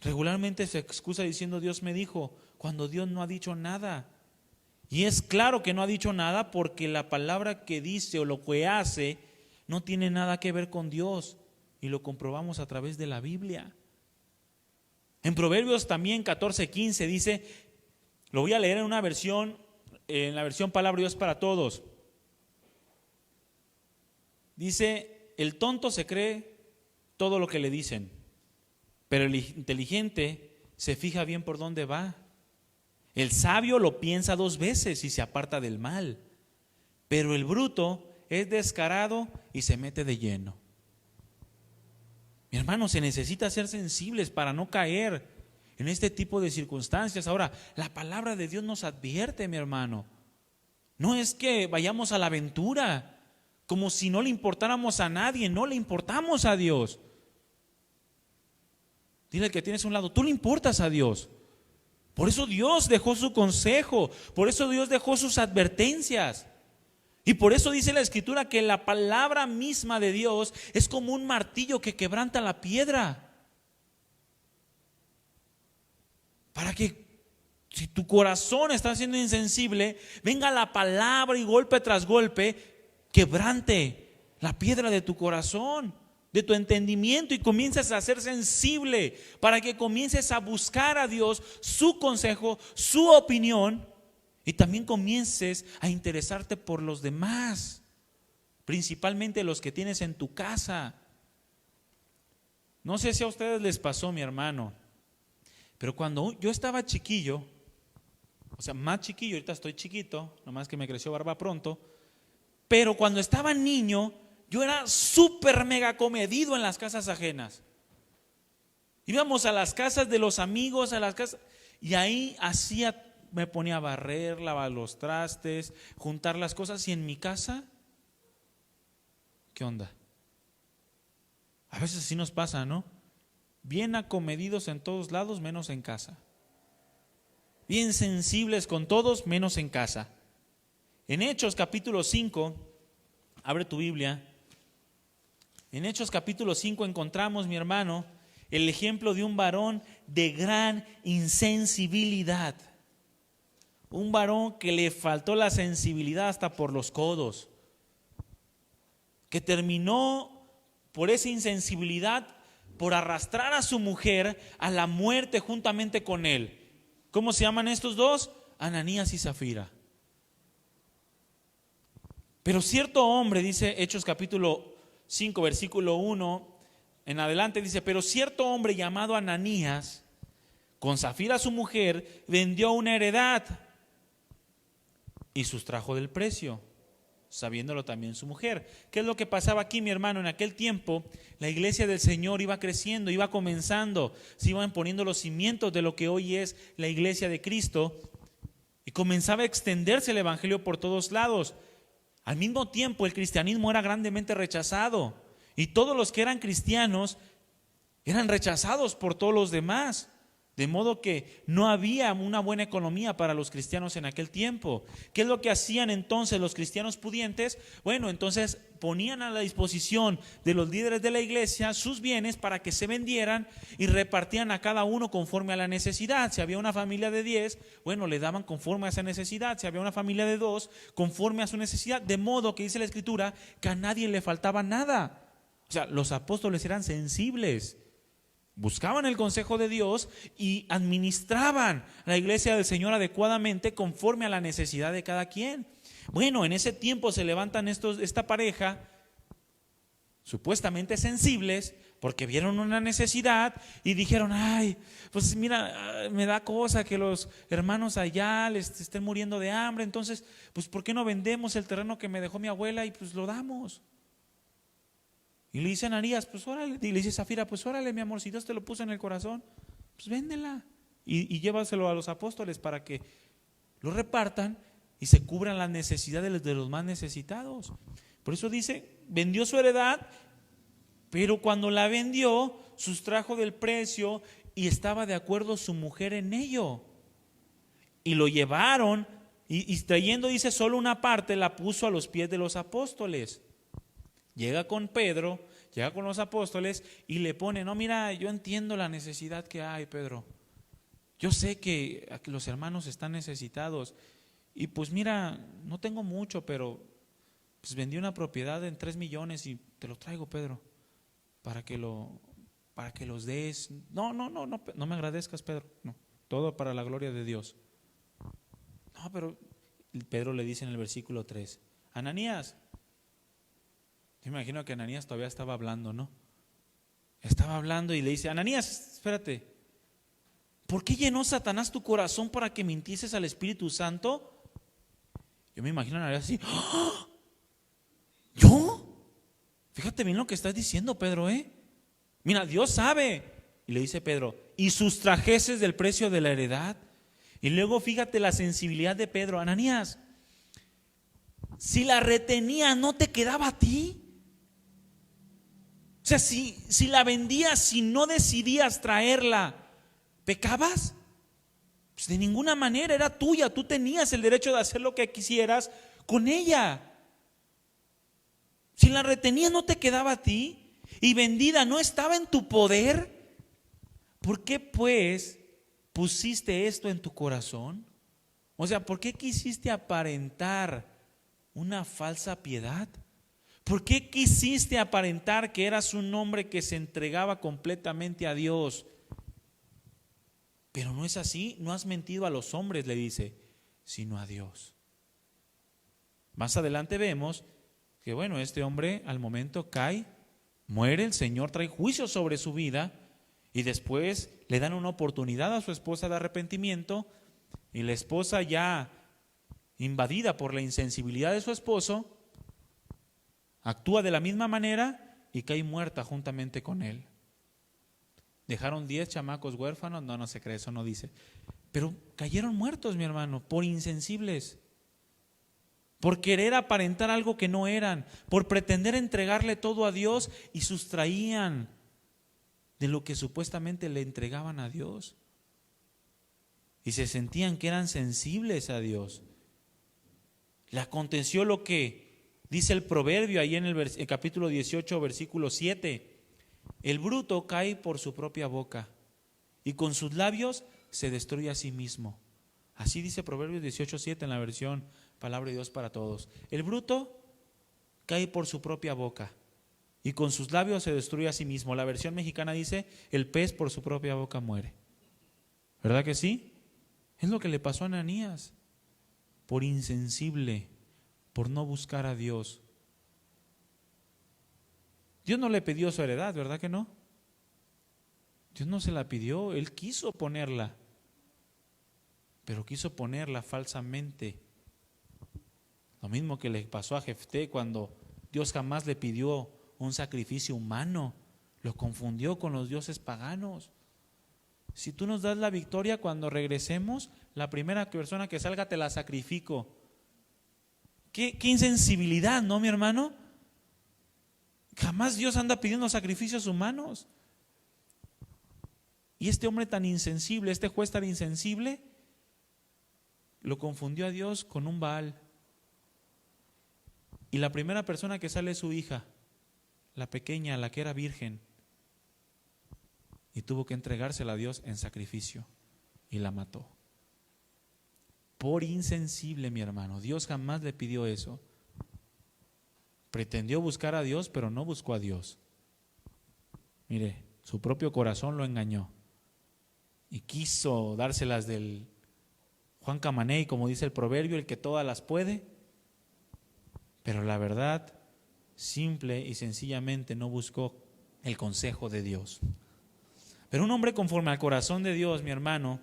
regularmente se excusa diciendo Dios me dijo, cuando Dios no ha dicho nada. Y es claro que no ha dicho nada porque la palabra que dice o lo que hace no tiene nada que ver con Dios, y lo comprobamos a través de la Biblia. En Proverbios también 14:15 dice, lo voy a leer en la versión Palabra de Dios para Todos. Dice, el tonto se cree todo lo que le dicen, pero el inteligente se fija bien por dónde va. El sabio lo piensa 2 veces y se aparta del mal, pero el bruto es descarado y se mete de lleno. Mi hermano, se necesita ser sensibles para no caer en este tipo de circunstancias. Ahora, la palabra de Dios nos advierte, mi hermano. No es que vayamos a la aventura como si no le importáramos a nadie, no le importamos a Dios. Dile al que tienes a un lado, tú le importas a Dios. Por eso Dios dejó su consejo, por eso Dios dejó sus advertencias. Y por eso dice la Escritura que la palabra misma de Dios es como un martillo que quebranta la piedra. Para que si tu corazón está siendo insensible, venga la palabra y golpe tras golpe quebrante la piedra de tu corazón, de tu entendimiento, y comiences a ser sensible para que comiences a buscar a Dios, su consejo, su opinión, y también comiences a interesarte por los demás, principalmente los que tienes en tu casa. No sé si a ustedes les pasó, mi hermano, pero cuando yo estaba chiquillo, o sea, más chiquillo, ahorita estoy chiquito, nomás que me creció barba pronto, pero cuando estaba niño, yo era súper mega comedido en las casas ajenas. Íbamos a las casas de los amigos, a las casas, y ahí me ponía a barrer, lavar los trastes, juntar las cosas. Y en mi casa, ¿qué onda? A veces así nos pasa, ¿no? Bien acomedidos en todos lados, menos en casa. Bien sensibles con todos, menos en casa. En Hechos capítulo 5, abre tu Biblia. En Hechos capítulo 5 encontramos, mi hermano, el ejemplo de un varón de gran insensibilidad. Un varón que le faltó la sensibilidad hasta por los codos, que terminó por esa insensibilidad, por arrastrar a su mujer a la muerte juntamente con él. ¿Cómo se llaman estos dos? Ananías y Zafira. Pero cierto hombre, dice Hechos capítulo 5, versículo 1 en adelante, dice: pero cierto hombre llamado Ananías, con Zafira su mujer, vendió una heredad y sustrajo del precio, sabiéndolo también su mujer. ¿Qué es lo que pasaba aquí, mi hermano? En aquel tiempo la iglesia del Señor iba creciendo, iba comenzando, se iban poniendo los cimientos de lo que hoy es la iglesia de Cristo, y comenzaba a extenderse el evangelio por todos lados. Al mismo tiempo el cristianismo era grandemente rechazado, y todos los que eran cristianos eran rechazados por todos los demás. De modo que no había una buena economía para los cristianos en aquel tiempo. ¿Qué es lo que hacían entonces los cristianos pudientes? Bueno, entonces ponían a la disposición de los líderes de la iglesia sus bienes para que se vendieran y repartían a cada uno conforme a la necesidad. Si había una familia de 10, bueno, le daban conforme a esa necesidad. Si había una familia de 2, conforme a su necesidad. De modo que dice la Escritura que a nadie le faltaba nada. O sea, los apóstoles eran sensibles. Buscaban el consejo de Dios y administraban la iglesia del Señor adecuadamente conforme a la necesidad de cada quien. Bueno, en ese tiempo se levantan esta pareja supuestamente sensibles porque vieron una necesidad y dijeron: ay, pues mira, me da cosa que los hermanos allá les estén muriendo de hambre, entonces pues ¿por qué no vendemos el terreno que me dejó mi abuela y pues lo damos? Y le dice a Ananías: pues órale. Y le dice a Zafira: pues órale, mi amor, si Dios te lo puso en el corazón, pues véndela y llévaselo a los apóstoles para que lo repartan y se cubran las necesidades de los más necesitados. Por eso dice, vendió su heredad, pero cuando la vendió, sustrajo del precio y estaba de acuerdo su mujer en ello. Y lo llevaron y trayendo, dice, solo una parte la puso a los pies de los apóstoles. Llega con Pedro, llega con los apóstoles y le pone: no, mira, yo entiendo la necesidad que hay, Pedro. Yo sé que los hermanos están necesitados. Y pues mira, no tengo mucho, pero pues vendí una propiedad en 3 millones y te lo traigo, Pedro, para que los des. No me agradezcas, Pedro. No, todo para la gloria de Dios. No, pero Pedro le dice en el versículo 3: Ananías. Yo me imagino que Ananías todavía estaba hablando, ¿no? Estaba hablando y le dice: Ananías, espérate, ¿por qué llenó Satanás tu corazón para que mintieses al Espíritu Santo? Yo me imagino a Ananías así: ¿yo? Fíjate bien lo que estás diciendo, Pedro, ¿eh? Mira, Dios sabe. Y le dice Pedro, ¿y sustrajeses del precio de la heredad? Y luego fíjate la sensibilidad de Pedro. Ananías, si la retenías, ¿no te quedaba a ti? O sea, si la vendías, si no decidías traerla, ¿pecabas? Pues de ninguna manera, era tuya. Tú tenías el derecho de hacer lo que quisieras con ella. Si la retenías, ¿no te quedaba a ti? Y vendida, ¿no estaba en tu poder? ¿Por qué pues pusiste esto en tu corazón? O sea, ¿por qué quisiste aparentar una falsa piedad? ¿Por qué quisiste aparentar que eras un hombre que se entregaba completamente a Dios? Pero no es así, no has mentido a los hombres, le dice, sino a Dios. Más adelante vemos que bueno, este hombre al momento cae, muere, el Señor trae juicio sobre su vida y después le dan una oportunidad a su esposa de arrepentimiento y la esposa, ya invadida por la insensibilidad de su esposo, actúa de la misma manera y cae muerta juntamente con él. ¿Dejaron 10 chamacos huérfanos? No se cree, eso no dice. Pero cayeron muertos, mi hermano, por insensibles, por querer aparentar algo que no eran, por pretender entregarle todo a Dios y sustraían de lo que supuestamente le entregaban a Dios. Y se sentían que eran sensibles a Dios. Le aconteció lo que dice el proverbio ahí en el capítulo 18, versículo 7. El bruto cae por su propia boca y con sus labios se destruye a sí mismo. Así dice Proverbios 18:7 en la versión Palabra de Dios para Todos. El bruto cae por su propia boca y con sus labios se destruye a sí mismo. La versión mexicana dice, el pez por su propia boca muere. ¿Verdad que sí? Es lo que le pasó a Ananías, por insensible, por no buscar a Dios. Dios no le pidió su heredad, ¿verdad que no? Dios no se la pidió, Él quiso ponerla, pero quiso ponerla falsamente. Lo mismo que le pasó a Jefté cuando Dios jamás le pidió un sacrificio humano, lo confundió con los dioses paganos. Si tú nos das la victoria cuando regresemos, la primera persona que salga te la sacrifico. ¿Qué insensibilidad, ¿no, mi hermano? Jamás Dios anda pidiendo sacrificios humanos. Y este hombre tan insensible, este juez tan insensible, lo confundió a Dios con un Baal. Y la primera persona que sale es su hija, la pequeña, la que era virgen. Y tuvo que entregársela a Dios en sacrificio. Y la mató. Por insensible, mi hermano. Dios jamás le pidió eso. Pretendió buscar a Dios, pero no buscó a Dios. Mire, su propio corazón lo engañó. Y quiso dárselas del Juan Camaney, como dice el proverbio, el que todas las puede. Pero la verdad, simple y sencillamente no buscó el consejo de Dios. Pero un hombre conforme al corazón de Dios, mi hermano,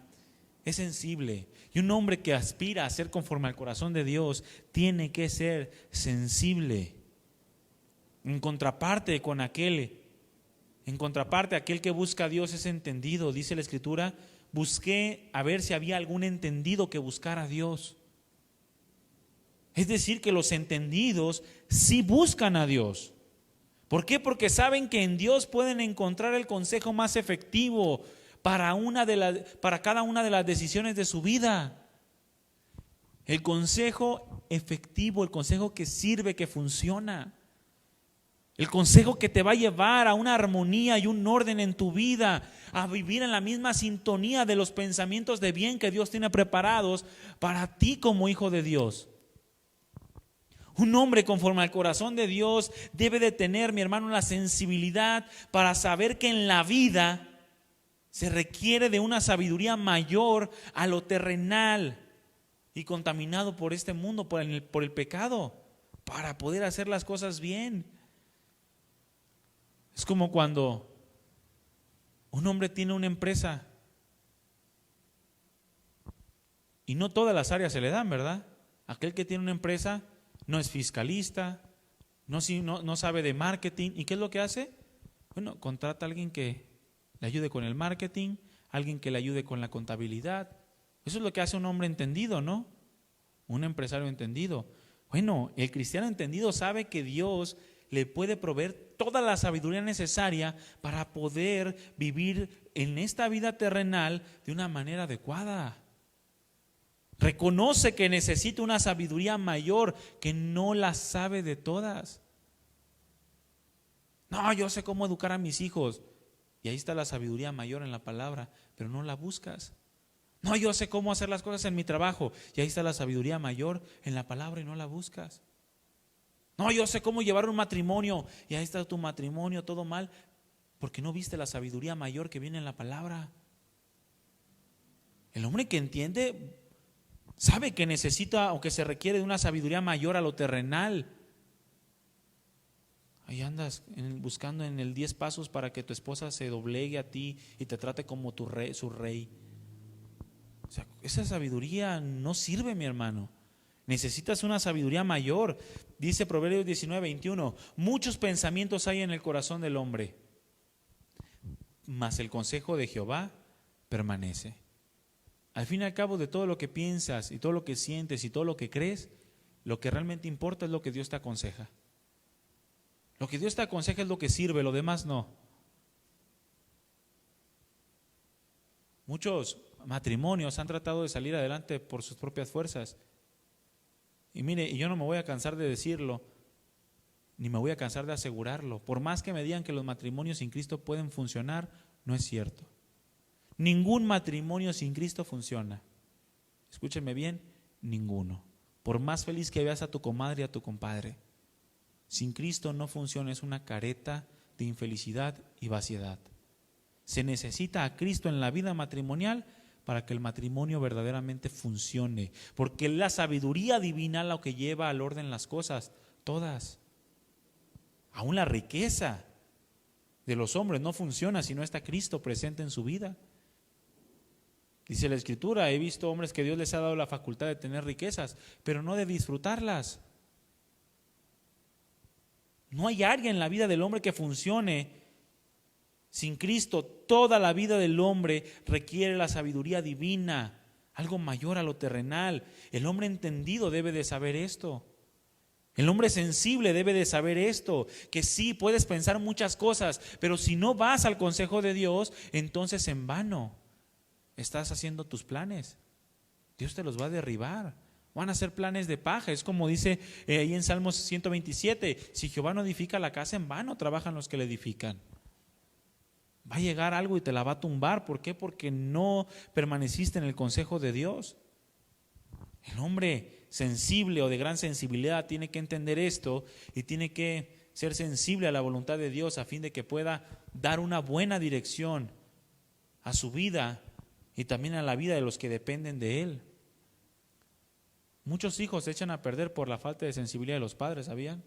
es sensible. Y un hombre que aspira a ser conforme al corazón de Dios tiene que ser sensible. En contraparte, aquel que busca a Dios es entendido. Dice la Escritura, busqué a ver si había algún entendido que buscara a Dios. Es decir, que los entendidos sí buscan a Dios. ¿Por qué? Porque saben que en Dios pueden encontrar el consejo más efectivo para cada una de las decisiones de su vida. El consejo efectivo, el consejo que sirve, que funciona. El consejo que te va a llevar a una armonía y un orden en tu vida, a vivir en la misma sintonía de los pensamientos de bien que Dios tiene preparados para ti como hijo de Dios. Un hombre conforme al corazón de Dios debe de tener, mi hermano, la sensibilidad para saber que en la vida se requiere de una sabiduría mayor a lo terrenal y contaminado por este mundo, por el pecado, para poder hacer las cosas bien. Es como cuando un hombre tiene una empresa y no todas las áreas se le dan, ¿verdad? Aquel que tiene una empresa no es fiscalista, no sabe de marketing. ¿Y qué es lo que hace? Bueno, contrata a alguien que le ayude con el marketing, alguien que le ayude con la contabilidad. Eso es lo que hace un hombre entendido, ¿no? Un empresario entendido. Bueno, el cristiano entendido sabe que Dios le puede proveer toda la sabiduría necesaria para poder vivir en esta vida terrenal de una manera adecuada. Reconoce que necesita una sabiduría mayor, que no la sabe de todas. No, yo sé cómo educar a mis hijos. Y ahí está la sabiduría mayor en la palabra, pero no la buscas. No, yo sé cómo hacer las cosas en mi trabajo. Y ahí está la sabiduría mayor en la palabra y no la buscas. No, yo sé cómo llevar un matrimonio. Y ahí está tu matrimonio todo mal, porque no viste la sabiduría mayor que viene en la palabra. El hombre que entiende sabe que necesita o que se requiere de una sabiduría mayor a lo terrenal. Ahí andas buscando en el 10 pasos para que tu esposa se doblegue a ti y te trate como tu rey, su rey. O sea, esa sabiduría no sirve, mi hermano. Necesitas una sabiduría mayor. Dice Proverbios 19:21, muchos pensamientos hay en el corazón del hombre, mas el consejo de Jehová permanece. Al fin y al cabo, de todo lo que piensas y todo lo que sientes y todo lo que crees, lo que realmente importa es lo que Dios te aconseja. Lo que Dios te aconseja es lo que sirve, lo demás no. Muchos matrimonios han tratado de salir adelante por sus propias fuerzas. Y mire, y yo no me voy a cansar de decirlo, ni me voy a cansar de asegurarlo. Por más que me digan que los matrimonios sin Cristo pueden funcionar, no es cierto. Ningún matrimonio sin Cristo funciona. Escúcheme bien, ninguno. Por más feliz que veas a tu comadre y a tu compadre, sin Cristo no funciona, es una careta de infelicidad y vaciedad. Se necesita a Cristo en la vida matrimonial para que el matrimonio verdaderamente funcione, porque la sabiduría divina lo que lleva al orden las cosas, todas. Aún la riqueza de los hombres no funciona si no está Cristo presente en su vida. Dice la Escritura, he visto hombres que Dios les ha dado la facultad de tener riquezas, pero no de disfrutarlas. No hay área en la vida del hombre que funcione sin Cristo. Toda la vida del hombre requiere la sabiduría divina, algo mayor a lo terrenal. El hombre entendido debe de saber esto. El hombre sensible debe de saber esto, que sí, puedes pensar muchas cosas, pero si no vas al consejo de Dios, entonces en vano estás haciendo tus planes. Dios te los va a derribar. Van a ser planes de paja. Es como dice ahí en Salmos 127, si Jehová no edifica la casa, en vano trabajan los que la edifican. Va a llegar algo y te la va a tumbar. ¿Por qué? Porque no permaneciste en el consejo de Dios. El hombre sensible o de gran sensibilidad tiene que entender esto y tiene que ser sensible a la voluntad de Dios a fin de que pueda dar una buena dirección a su vida y también a la vida de los que dependen de él. Muchos hijos se echan a perder por la falta de sensibilidad de los padres, ¿sabían?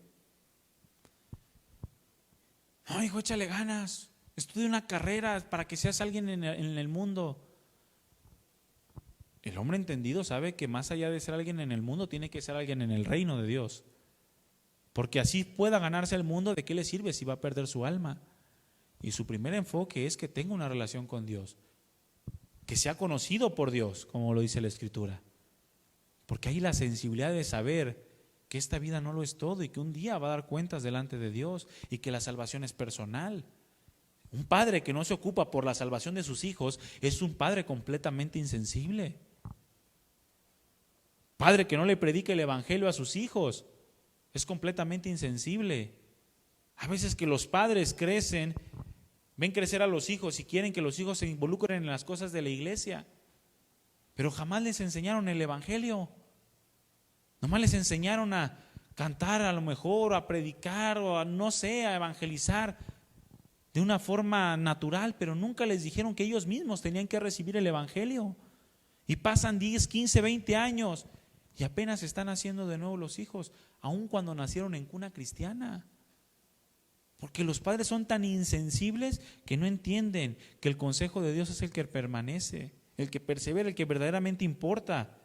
No, hijo, échale ganas, estudia una carrera para que seas alguien en el mundo. El hombre entendido sabe que más allá de ser alguien en el mundo, tiene que ser alguien en el reino de Dios. Porque así pueda ganarse el mundo, ¿de qué le sirve si va a perder su alma? Y su primer enfoque es que tenga una relación con Dios, que sea conocido por Dios, como lo dice la Escritura. Porque hay la sensibilidad de saber que esta vida no lo es todo y que un día va a dar cuentas delante de Dios y que la salvación es personal. Un padre que no se ocupa por la salvación de sus hijos es un padre completamente insensible. Padre que no le predica el evangelio a sus hijos es completamente insensible. A veces que los padres crecen, ven crecer a los hijos y quieren que los hijos se involucren en las cosas de la iglesia, pero jamás les enseñaron el evangelio. Nomás les enseñaron a cantar a lo mejor, a predicar o a no sé, a evangelizar de una forma natural, pero nunca les dijeron que ellos mismos tenían que recibir el evangelio. Y pasan 10, 15, 20 años y apenas están haciendo de nuevo los hijos, aun cuando nacieron en cuna cristiana. Porque los padres son tan insensibles que no entienden que el consejo de Dios es el que permanece, el que persevera, el que verdaderamente importa.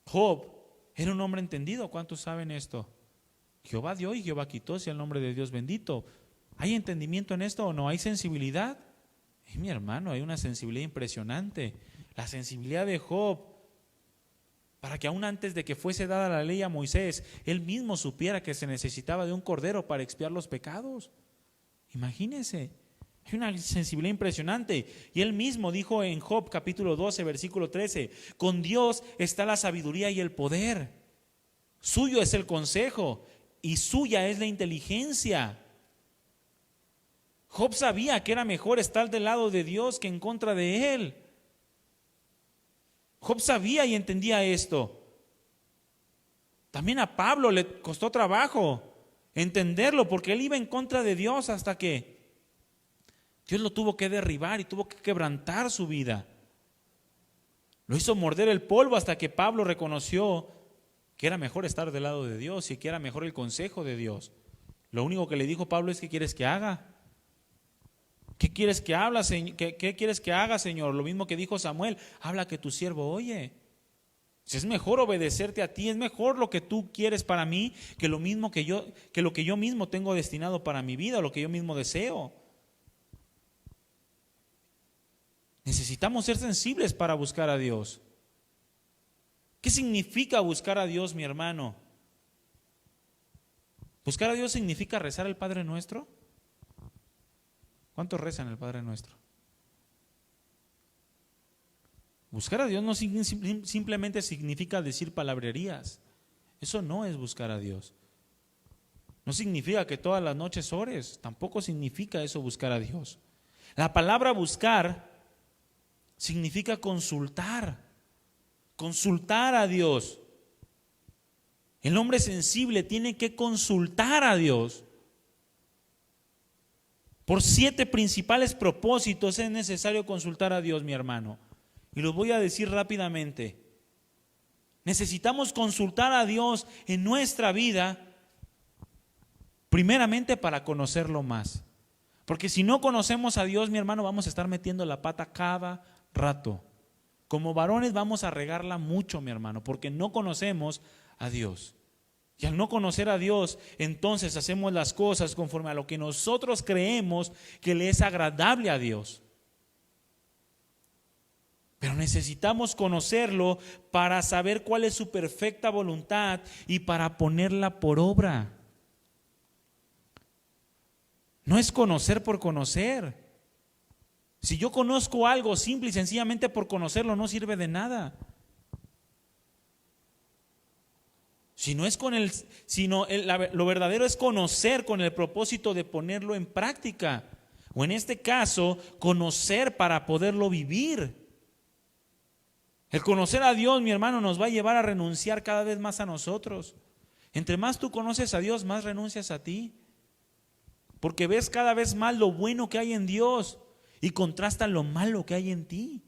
Job era un hombre entendido. ¿Cuántos saben esto? Jehová dio y Jehová quitó, sea el nombre de Dios bendito. ¿Hay entendimiento en esto o no? ¿Hay sensibilidad? Mi hermano, hay una sensibilidad impresionante. La sensibilidad de Job, para que aún antes de que fuese dada la ley a Moisés, él mismo supiera que se necesitaba de un cordero para expiar los pecados. Imagínense, hay una sensibilidad impresionante. Y él mismo dijo en Job capítulo 12, versículo 13, con Dios está la sabiduría y el poder. Suyo es el consejo y suya es la inteligencia. Job sabía que era mejor estar del lado de Dios que en contra de él. Job sabía y entendía esto. También a Pablo le costó trabajo entenderlo, porque él iba en contra de Dios hasta que Dios lo tuvo que derribar y tuvo que quebrantar su vida. Lo hizo morder el polvo hasta que Pablo reconoció que era mejor estar del lado de Dios y que era mejor el consejo de Dios. Lo único que le dijo Pablo es: ¿qué quieres que haga? ¿Qué quieres que ¿Qué quieres que haga, Señor? Lo mismo que dijo Samuel: habla que tu siervo oye. Si es mejor obedecerte a ti, es mejor lo que tú quieres para mí que lo que yo mismo tengo destinado para mi vida, lo que yo mismo deseo. Necesitamos ser sensibles para buscar a Dios. ¿Qué significa buscar a Dios, mi hermano? ¿Buscar a Dios significa rezar el Padre Nuestro? ¿Cuántos rezan el Padre Nuestro? Buscar a Dios no simplemente significa decir palabrerías. Eso no es buscar a Dios. No significa que todas las noches ores. Tampoco significa eso buscar a Dios. La palabra buscar significa consultar. Consultar a Dios. El hombre sensible tiene que consultar a Dios. Por 7 principales propósitos es necesario consultar a Dios, mi hermano. Y los voy a decir rápidamente. Necesitamos consultar a Dios en nuestra vida, primeramente para conocerlo más. Porque si no conocemos a Dios, mi hermano, vamos a estar metiendo la pata cada rato. Como varones vamos a regarla mucho, mi hermano, porque no conocemos a Dios. Y al no conocer a Dios, entonces hacemos las cosas conforme a lo que nosotros creemos que le es agradable a Dios. Pero necesitamos conocerlo para saber cuál es su perfecta voluntad y para ponerla por obra. No es conocer por conocer. Si yo conozco algo simple y sencillamente por conocerlo, no sirve de nada. Lo verdadero es conocer con el propósito de ponerlo en práctica. O en este caso, conocer para poderlo vivir. El conocer a Dios, mi hermano, nos va a llevar a renunciar cada vez más a nosotros. Entre más tú conoces a Dios, más renuncias a ti. Porque ves cada vez más lo bueno que hay en Dios y contrastan lo malo que hay en ti.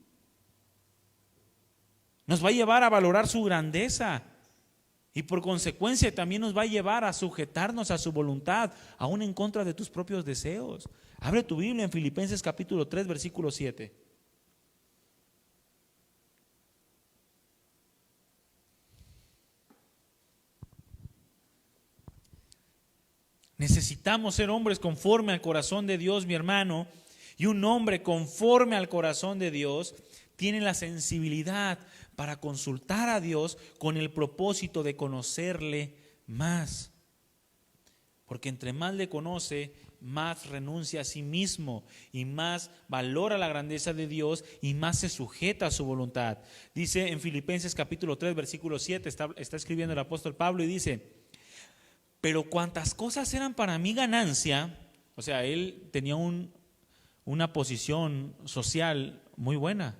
Nos va a llevar a valorar su grandeza. Y por consecuencia también nos va a llevar a sujetarnos a su voluntad, aún en contra de tus propios deseos. Abre tu Biblia en Filipenses capítulo 3, versículo 7. Necesitamos ser hombres conforme al corazón de Dios, mi hermano. Y un hombre conforme al corazón de Dios tiene la sensibilidad para consultar a Dios con el propósito de conocerle más. Porque entre más le conoce, más renuncia a sí mismo y más valora la grandeza de Dios y más se sujeta a su voluntad. Dice en Filipenses capítulo 3, versículo 7, está escribiendo el apóstol Pablo y dice: pero cuantas cosas eran para mí ganancia, o sea, él tenía una posición social muy buena,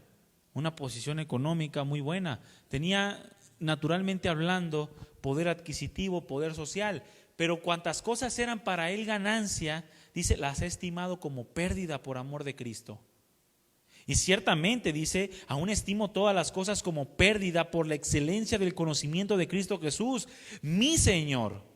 una posición económica muy buena, tenía, naturalmente hablando, poder adquisitivo, poder social, pero cuantas cosas eran para él ganancia, dice, las he estimado como pérdida por amor de Cristo. Y ciertamente dice, aún estimo todas las cosas como pérdida por la excelencia del conocimiento de Cristo Jesús, mi Señor,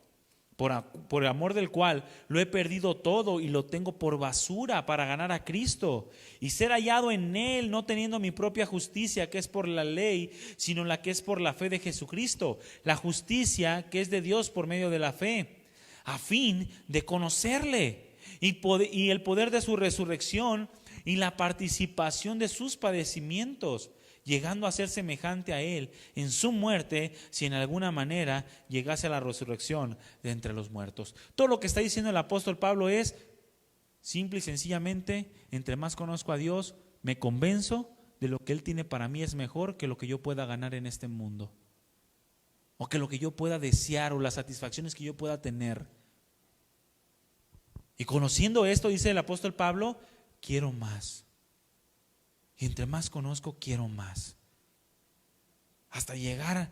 por el amor del cual lo he perdido todo y lo tengo por basura para ganar a Cristo y ser hallado en Él, no teniendo mi propia justicia que es por la ley, sino la que es por la fe de Jesucristo, la justicia que es de Dios por medio de la fe, a fin de conocerle y el poder de su resurrección y la participación de sus padecimientos, llegando a ser semejante a Él en su muerte, si en alguna manera llegase a la resurrección de entre los muertos. Todo lo que está diciendo el apóstol Pablo es simple y sencillamente: entre más conozco a Dios, me convenzo de lo que Él tiene para mí es mejor que lo que yo pueda ganar en este mundo, o que lo que yo pueda desear, o las satisfacciones que yo pueda tener. Y conociendo esto, dice el apóstol Pablo, quiero más. Y entre más conozco, quiero más, hasta llegar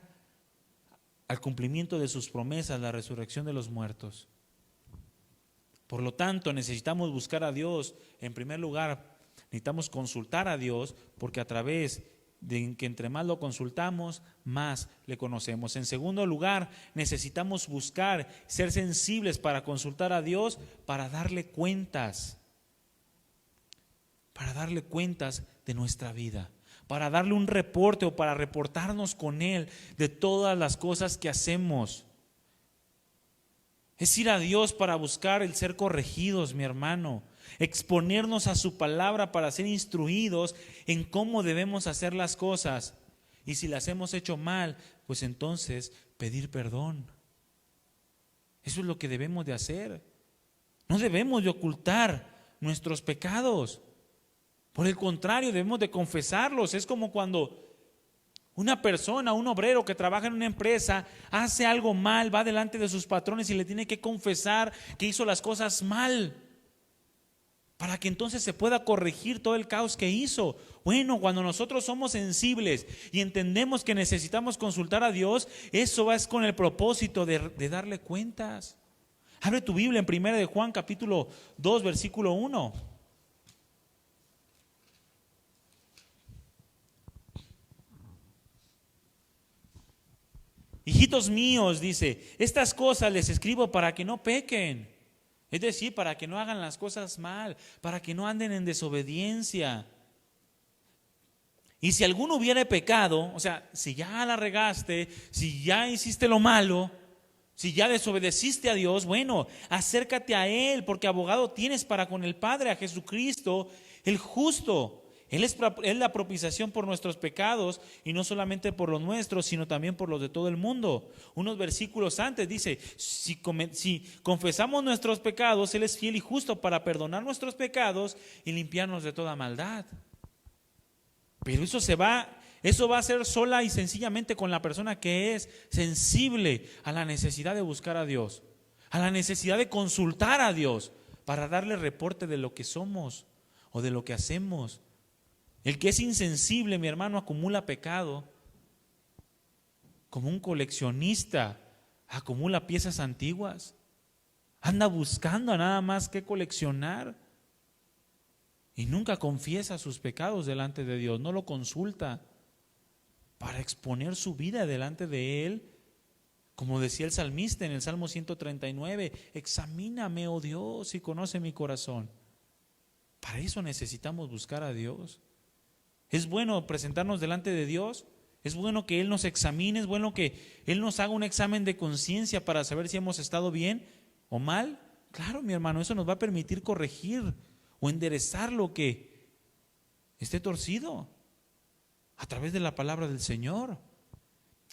al cumplimiento de sus promesas, la resurrección de los muertos. Por lo tanto, necesitamos buscar a Dios. En primer lugar, necesitamos consultar a Dios, porque a través de que entre más lo consultamos, más le conocemos. En segundo lugar, necesitamos buscar, ser sensibles para consultar a Dios, para darle cuentas de nuestra vida, para darle un reporte o para reportarnos con Él de todas las cosas que hacemos. Es ir a Dios para buscar el ser corregidos, mi hermano, exponernos a su palabra para ser instruidos en cómo debemos hacer las cosas. Y si las hemos hecho mal, pues entonces pedir perdón. Eso es lo que debemos de hacer. No debemos de ocultar nuestros pecados. Por el contrario, debemos de confesarlos. Es como cuando una persona, un obrero que trabaja en una empresa, hace algo mal, va delante de sus patrones y le tiene que confesar que hizo las cosas mal, para que entonces se pueda corregir todo el caos que hizo. Bueno, cuando nosotros somos sensibles y entendemos que necesitamos consultar a Dios, eso es con el propósito de darle cuentas. Abre tu Biblia en 1 de Juan capítulo 2, versículo 1. Hijitos míos, dice, estas cosas les escribo para que no pequen. Es decir, para que no hagan las cosas mal, para que no anden en desobediencia. Y si alguno hubiere pecado, o sea, si ya la regaste, si ya hiciste lo malo, si ya desobedeciste a Dios, bueno, acércate a Él, porque abogado tienes para con el Padre, a Jesucristo, el justo. Él es la propiciación por nuestros pecados, y no solamente por los nuestros, sino también por los de todo el mundo. Unos versículos antes dice, si confesamos nuestros pecados, Él es fiel y justo para perdonar nuestros pecados y limpiarnos de toda maldad. Pero eso va a ser sola y sencillamente con la persona que es sensible a la necesidad de buscar a Dios, a la necesidad de consultar a Dios para darle reporte de lo que somos o de lo que hacemos. El que es insensible, mi hermano, acumula pecado. Como un coleccionista acumula piezas antiguas. Anda buscando nada más que coleccionar. Y nunca confiesa sus pecados delante de Dios. No lo consulta para exponer su vida delante de Él. Como decía el salmista en el Salmo 139, examíname, oh Dios, y conoce mi corazón. Para eso necesitamos buscar a Dios. Es bueno presentarnos delante de Dios, es bueno que Él nos examine, es bueno que Él nos haga un examen de conciencia para saber si hemos estado bien o mal. Claro, mi hermano, eso nos va a permitir corregir o enderezar lo que esté torcido a través de la palabra del Señor.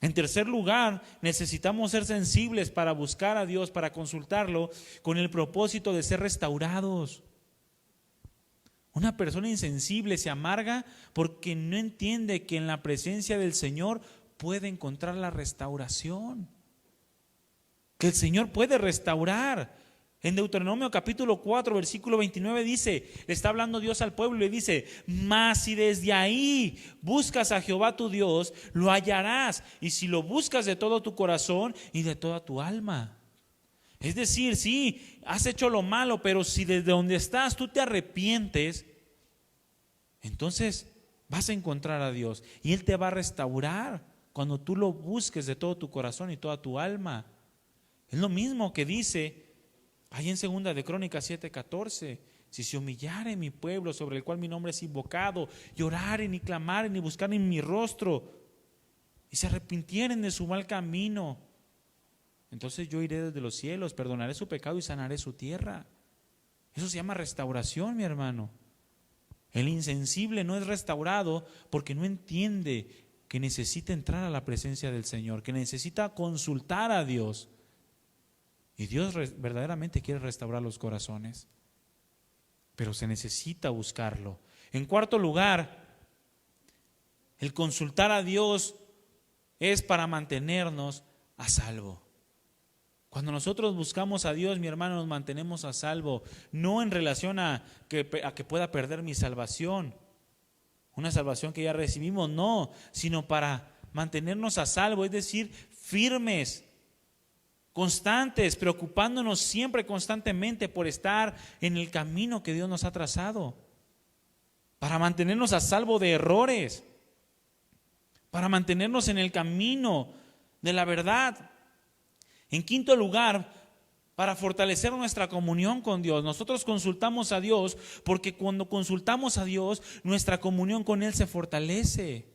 En tercer lugar, necesitamos ser sensibles para buscar a Dios, para consultarlo, con el propósito de ser restaurados. Una persona insensible se amarga porque no entiende que en la presencia del Señor puede encontrar la restauración, que el Señor puede restaurar. En Deuteronomio capítulo 4 versículo 29 dice, le está hablando Dios al pueblo y le dice, mas si desde ahí buscas a Jehová tu Dios, lo hallarás, y si lo buscas de todo tu corazón y de toda tu alma. Es decir, sí, has hecho lo malo, pero si desde donde estás tú te arrepientes, entonces vas a encontrar a Dios y Él te va a restaurar cuando tú lo busques de todo tu corazón y toda tu alma. Es lo mismo que dice ahí en 2 de Crónicas 7:14, si se humillare mi pueblo sobre el cual mi nombre es invocado, y oraren y clamaren y buscaren mi rostro y se arrepintieren de su mal camino, entonces yo iré desde los cielos, perdonaré su pecado y sanaré su tierra. Eso se llama restauración, mi hermano. El insensible no es restaurado porque no entiende que necesita entrar a la presencia del Señor, que necesita consultar a Dios. Y Dios verdaderamente quiere restaurar los corazones, pero se necesita buscarlo. En cuarto lugar, el consultar a Dios es para mantenernos a salvo. Cuando nosotros buscamos a Dios, mi hermano, nos mantenemos a salvo, no en relación a que pueda perder mi salvación, una salvación que ya recibimos, no, sino para mantenernos a salvo, es decir, firmes, constantes, preocupándonos siempre constantemente por estar en el camino que Dios nos ha trazado, para mantenernos a salvo de errores, para mantenernos en el camino de la verdad. En quinto lugar, para fortalecer nuestra comunión con Dios. Nosotros consultamos a Dios porque cuando consultamos a Dios, nuestra comunión con Él se fortalece.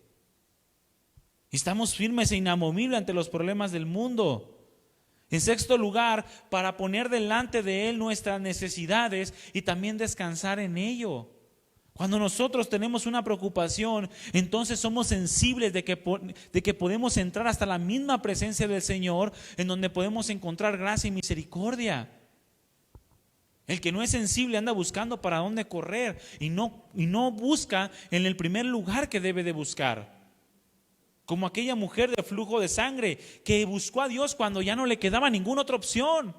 Estamos firmes e inamovibles ante los problemas del mundo. En sexto lugar, para poner delante de Él nuestras necesidades y también descansar en ello. Cuando nosotros tenemos una preocupación, entonces somos sensibles de que podemos entrar hasta la misma presencia del Señor, en donde podemos encontrar gracia y misericordia. El que no es sensible anda buscando para dónde correr y no busca en el primer lugar que debe de buscar. Como aquella mujer de flujo de sangre que buscó a Dios cuando ya no le quedaba ninguna otra opción.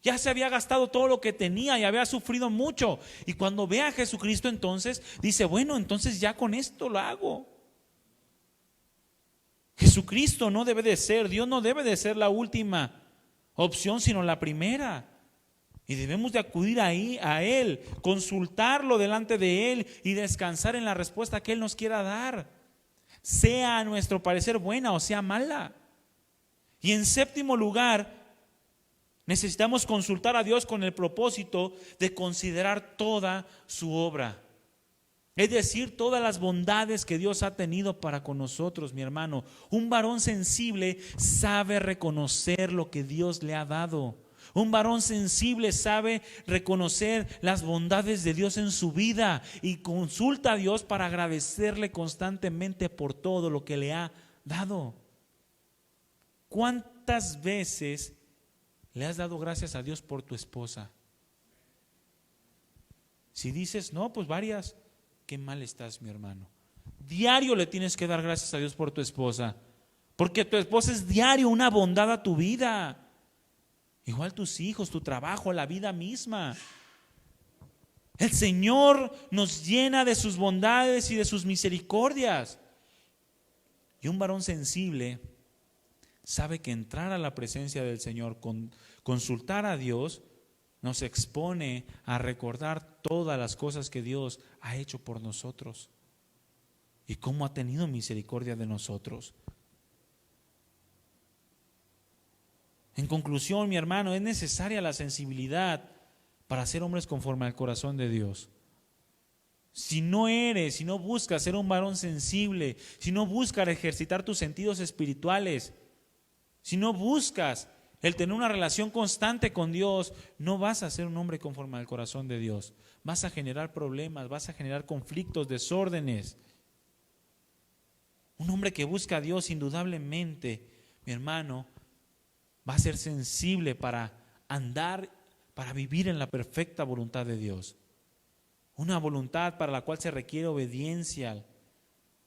Ya se había gastado todo lo que tenía y había sufrido mucho. Y cuando ve a Jesucristo, entonces dice, bueno, entonces ya con esto lo hago. Jesucristo no debe de ser, Dios no debe de ser la última opción, sino la primera. Y debemos de acudir ahí a Él, consultarlo delante de Él y descansar en la respuesta que Él nos quiera dar, sea a nuestro parecer buena o sea mala. Y en séptimo lugar, necesitamos consultar a Dios con el propósito de considerar toda su obra. Es decir, todas las bondades que Dios ha tenido para con nosotros, mi hermano. Un varón sensible sabe reconocer lo que Dios le ha dado. Un varón sensible sabe reconocer las bondades de Dios en su vida y consulta a Dios para agradecerle constantemente por todo lo que le ha dado. ¿Cuántas veces le has dado gracias a Dios por tu esposa? Si dices, no, pues varias, qué mal estás, mi hermano. Diario le tienes que dar gracias a Dios por tu esposa, porque tu esposa es diario una bondad a tu vida. Igual tus hijos, tu trabajo, la vida misma. El Señor nos llena de sus bondades y de sus misericordias. Y un varón sensible sabe que entrar a la presencia del Señor, consultar a Dios, nos expone a recordar todas las cosas que Dios ha hecho por nosotros y cómo ha tenido misericordia de nosotros. En conclusión, mi hermano, es necesaria la sensibilidad para ser hombres conforme al corazón de Dios. Si no buscas ser un varón sensible, si no buscas ejercitar tus sentidos espirituales, si no buscas el tener una relación constante con Dios, no vas a ser un hombre conforme al corazón de Dios. Vas a generar problemas, vas a generar conflictos, desórdenes. Un hombre que busca a Dios, indudablemente, mi hermano, va a ser sensible para andar, para vivir en la perfecta voluntad de Dios. Una voluntad para la cual se requiere obediencia,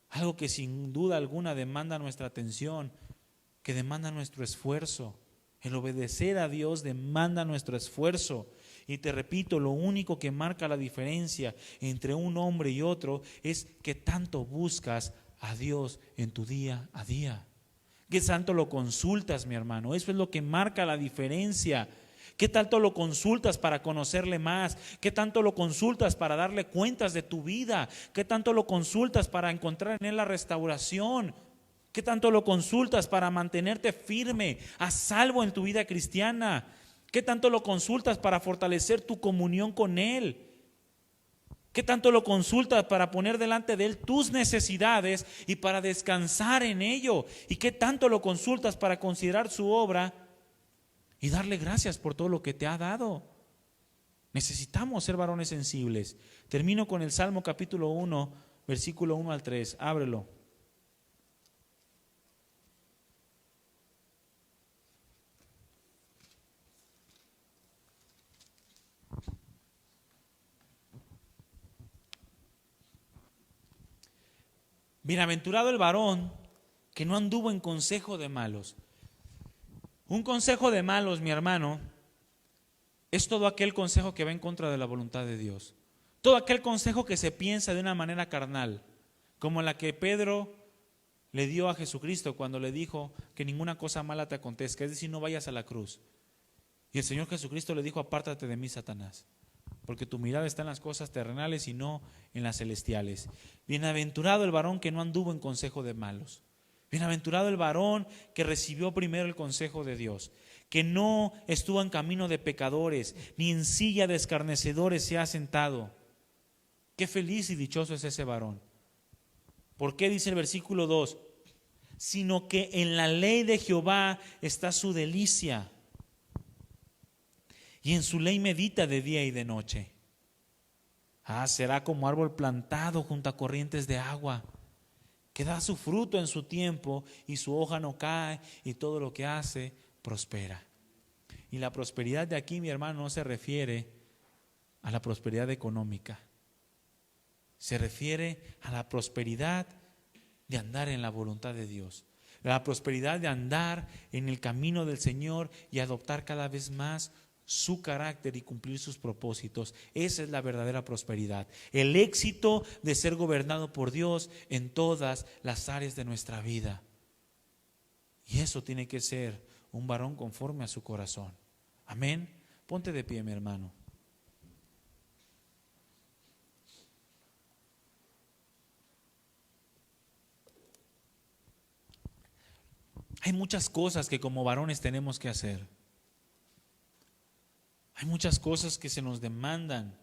algo que sin duda alguna demanda nuestra atención, que demanda nuestro esfuerzo. El obedecer a Dios demanda nuestro esfuerzo. Y te repito, lo único que marca la diferencia entre un hombre y otro es que tanto buscas a Dios en tu día a día. ¿Qué tanto lo consultas, mi hermano? Eso es lo que marca la diferencia. ¿Qué tanto lo consultas para conocerle más? ¿Qué tanto lo consultas para darle cuentas de tu vida? ¿Qué tanto lo consultas para encontrar en él la restauración? ¿Qué tanto lo consultas para mantenerte firme, a salvo en tu vida cristiana? ¿Qué tanto lo consultas para fortalecer tu comunión con él? ¿Qué tanto lo consultas para poner delante de él tus necesidades y para descansar en ello? ¿Y qué tanto lo consultas para considerar su obra y darle gracias por todo lo que te ha dado? Necesitamos ser varones sensibles. Termino con el Salmo capítulo 1, versículo 1 al 3. Ábrelo. Bienaventurado el varón que no anduvo en consejo de malos. Un consejo de malos, mi hermano, es todo aquel consejo que va en contra de la voluntad de Dios. Todo aquel consejo que se piensa de una manera carnal, como la que Pedro le dio a Jesucristo cuando le dijo que ninguna cosa mala te acontezca, es decir, no vayas a la cruz. Y el Señor Jesucristo le dijo: apártate de mí, Satanás, porque tu mirada está en las cosas terrenales y no en las celestiales. Bienaventurado el varón que no anduvo en consejo de malos. Bienaventurado el varón que recibió primero el consejo de Dios, que no estuvo en camino de pecadores, ni en silla de escarnecedores se ha sentado. Qué feliz y dichoso es ese varón. ¿Por qué dice el versículo 2? Sino que en la ley de Jehová está su delicia, y en su ley medita de día y de noche. Será como árbol plantado junto a corrientes de agua, que da su fruto en su tiempo, y su hoja no cae, y todo lo que hace prospera. Y la prosperidad de aquí, mi hermano, no se refiere a la prosperidad económica. Se refiere a la prosperidad de andar en la voluntad de Dios. La prosperidad de andar en el camino del Señor y adoptar cada vez más su carácter y cumplir sus propósitos. Esa es la verdadera prosperidad. El éxito de ser gobernado por Dios en todas las áreas de nuestra vida. Y eso tiene que ser un varón conforme a su corazón. Amén. Ponte de pie, mi hermano. Hay muchas cosas que como varones tenemos que hacer. Hay muchas cosas que se nos demandan.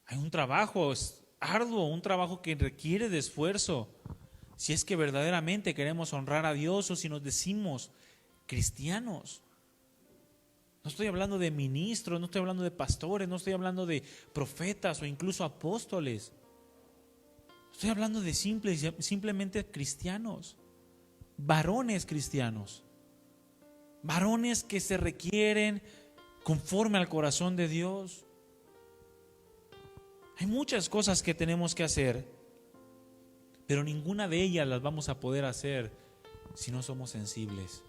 Hay un trabajo arduo, un trabajo que requiere de esfuerzo. Si es que verdaderamente queremos honrar a Dios o si nos decimos cristianos. No estoy hablando de ministros, no estoy hablando de pastores, no estoy hablando de profetas o incluso apóstoles. Estoy hablando de simplemente cristianos, varones cristianos. Varones que se requieren conforme al corazón de Dios. Hay muchas cosas que tenemos que hacer, pero ninguna de ellas las vamos a poder hacer si no somos sensibles.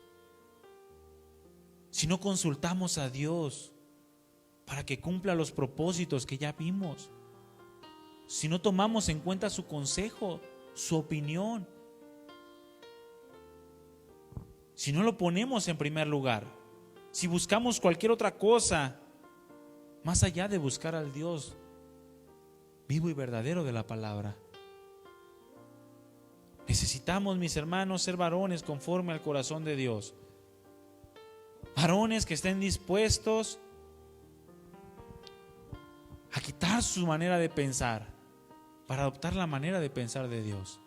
Si no consultamos a Dios para que cumpla los propósitos que ya vimos. Si no tomamos en cuenta su consejo, su opinión. Si no lo ponemos en primer lugar, si buscamos cualquier otra cosa, más allá de buscar al Dios vivo y verdadero de la palabra. Necesitamos, mis hermanos, ser varones conforme al corazón de Dios. Varones que estén dispuestos a quitar su manera de pensar para adoptar la manera de pensar de Dios.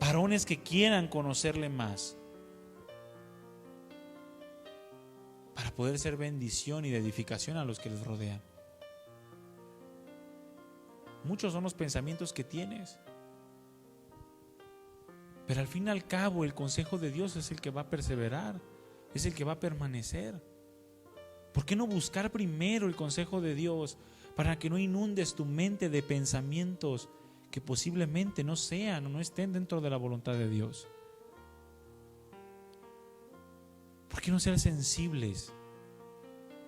Varones que quieran conocerle más para poder ser bendición y de edificación a los que les rodean. Muchos son los pensamientos que tienes, pero al fin y al cabo el consejo de Dios es el que va a perseverar, es el que va a permanecer. ¿Por qué no buscar primero el consejo de Dios para que no inundes tu mente de pensamientos que posiblemente no sean o no estén dentro de la voluntad de Dios? ¿Por qué no ser sensibles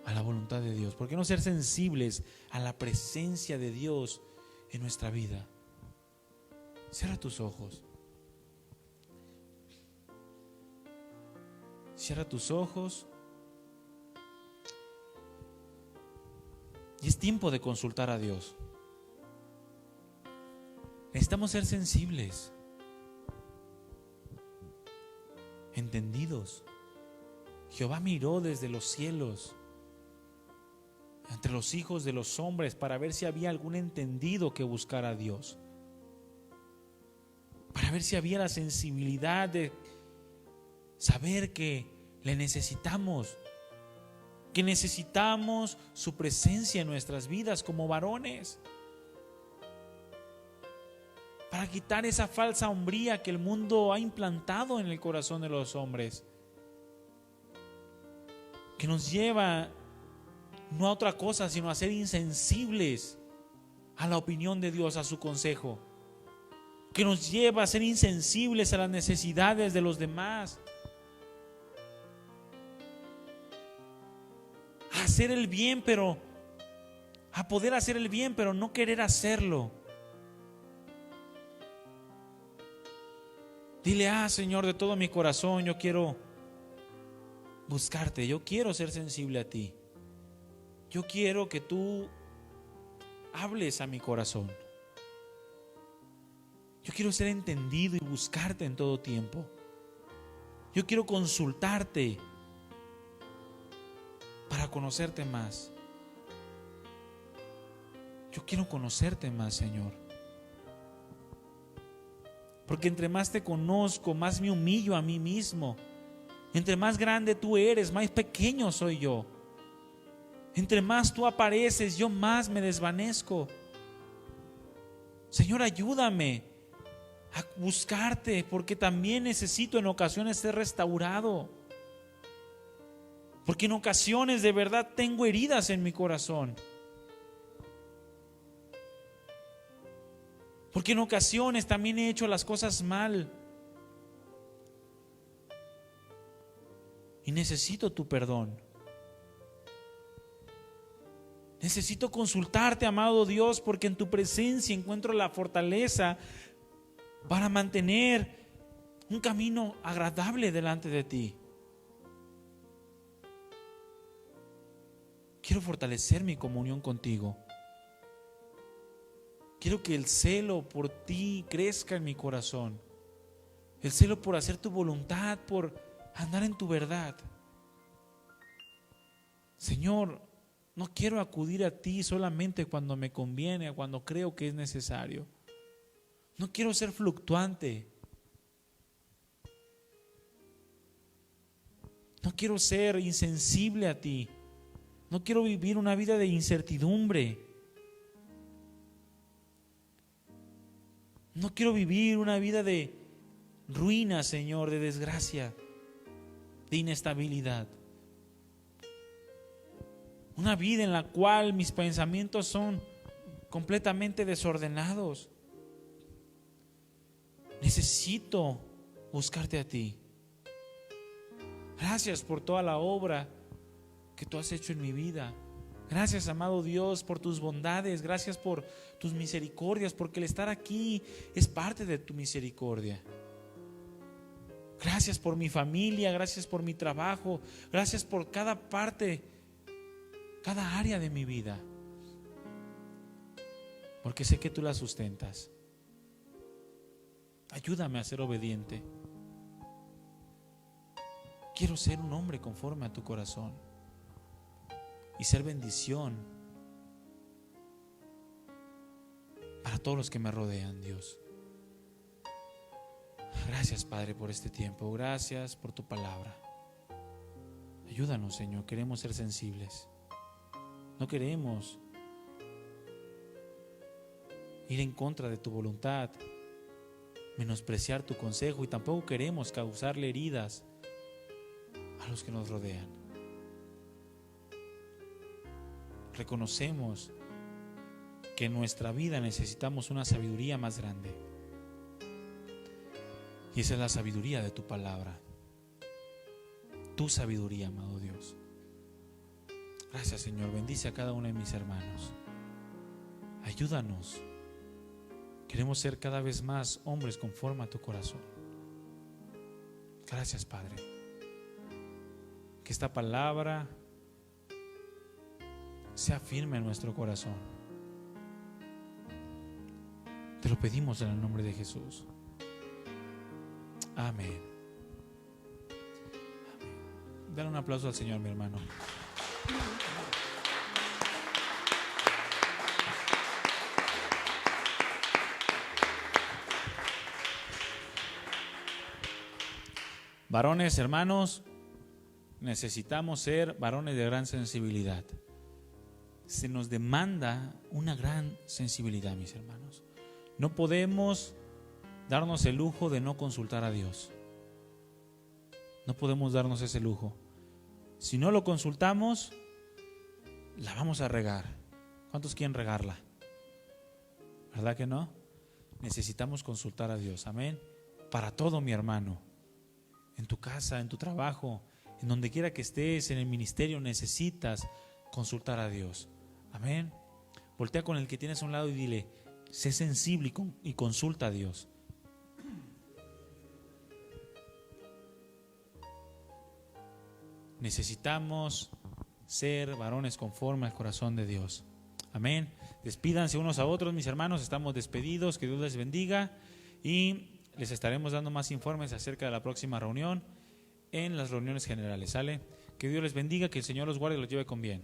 a la voluntad de Dios? ¿Por qué no ser sensibles a la presencia de Dios en nuestra vida? Cierra tus ojos. Cierra tus ojos. Y es tiempo de consultar a Dios. Necesitamos ser sensibles, entendidos. Jehová miró desde los cielos entre los hijos de los hombres para ver si había algún entendido que buscara a Dios, para ver si había la sensibilidad de saber que le necesitamos, que necesitamos su presencia en nuestras vidas como varones, para quitar esa falsa hombría que el mundo ha implantado en el corazón de los hombres, que nos lleva no a otra cosa sino a ser insensibles a la opinión de Dios, a su consejo, que nos lleva a ser insensibles a las necesidades de los demás, a hacer el bien, pero a poder hacer el bien, pero no querer hacerlo. Dile: Señor, de todo mi corazón yo quiero buscarte, yo quiero ser sensible a ti, yo quiero que tú hables a mi corazón, yo quiero ser entendido y buscarte en todo tiempo, yo quiero consultarte para conocerte más, yo quiero conocerte más, Señor, porque entre más te conozco, más me humillo a mí mismo. Entre más grande tú eres, más pequeño soy yo. Entre más tú apareces, yo más me desvanezco. Señor, ayúdame a buscarte, porque también necesito en ocasiones ser restaurado. Porque en ocasiones de verdad tengo heridas en mi corazón. Porque en ocasiones también he hecho las cosas mal. Y necesito tu perdón. Necesito consultarte, amado Dios, porque en tu presencia encuentro la fortaleza para mantener un camino agradable delante de ti. Quiero fortalecer mi comunión contigo. Quiero que el celo por ti crezca en mi corazón. El celo por hacer tu voluntad, por andar en tu verdad. Señor, no quiero acudir a ti solamente cuando me conviene o cuando creo que es necesario. No quiero ser fluctuante. No quiero ser insensible a ti. No quiero vivir una vida de incertidumbre. No quiero vivir una vida de ruina, Señor, de desgracia, de inestabilidad. Una vida en la cual mis pensamientos son completamente desordenados. Necesito buscarte a ti. Gracias por toda la obra que tú has hecho en mi vida. Gracias, amado Dios, por tus bondades. Gracias por tus misericordias, porque el estar aquí es parte de tu misericordia. Gracias por mi familia, gracias por mi trabajo, gracias por cada parte, cada área de mi vida, porque sé que tú la sustentas. Ayúdame a ser obediente. Quiero ser un hombre conforme a tu corazón y ser bendición para todos los que me rodean, Dios. Gracias, Padre, por este tiempo. Gracias por tu palabra. Ayúdanos, Señor. Queremos ser sensibles. No queremos ir en contra de tu voluntad, menospreciar tu consejo, y tampoco queremos causarle heridas a los que nos rodean. Reconocemos que en nuestra vida necesitamos una sabiduría más grande, y esa es la sabiduría de tu palabra, tu sabiduría, amado Dios. Gracias, Señor. Bendice a cada uno de mis hermanos. Ayúdanos. Queremos ser cada vez más hombres conforme a tu corazón. Gracias, Padre. Que esta palabra sea firme en nuestro corazón. Te lo pedimos en el nombre de Jesús. Amén. Amén. Dale un aplauso al Señor, mi hermano. Varones, hermanos, necesitamos ser varones de gran sensibilidad. Se nos demanda una gran sensibilidad, mis hermanos. No podemos darnos el lujo de no consultar a Dios. No podemos darnos ese lujo. Si no lo consultamos, la vamos a regar. ¿Cuántos quieren regarla? ¿Verdad que no? Necesitamos consultar a Dios. Amén. Para todo, mi hermano. En tu casa, en tu trabajo, en donde quiera que estés, en el ministerio, necesitas consultar a Dios. Amén. Voltea con el que tienes a un lado y dile: sé sensible y consulta a Dios. Necesitamos ser varones conforme al corazón de Dios. Amén. Despídanse unos a otros, mis hermanos. Estamos despedidos. Que Dios les bendiga. Y les estaremos dando más informes acerca de la próxima reunión en las reuniones generales. ¿Sale? Que Dios les bendiga. Que el Señor los guarde y los lleve con bien.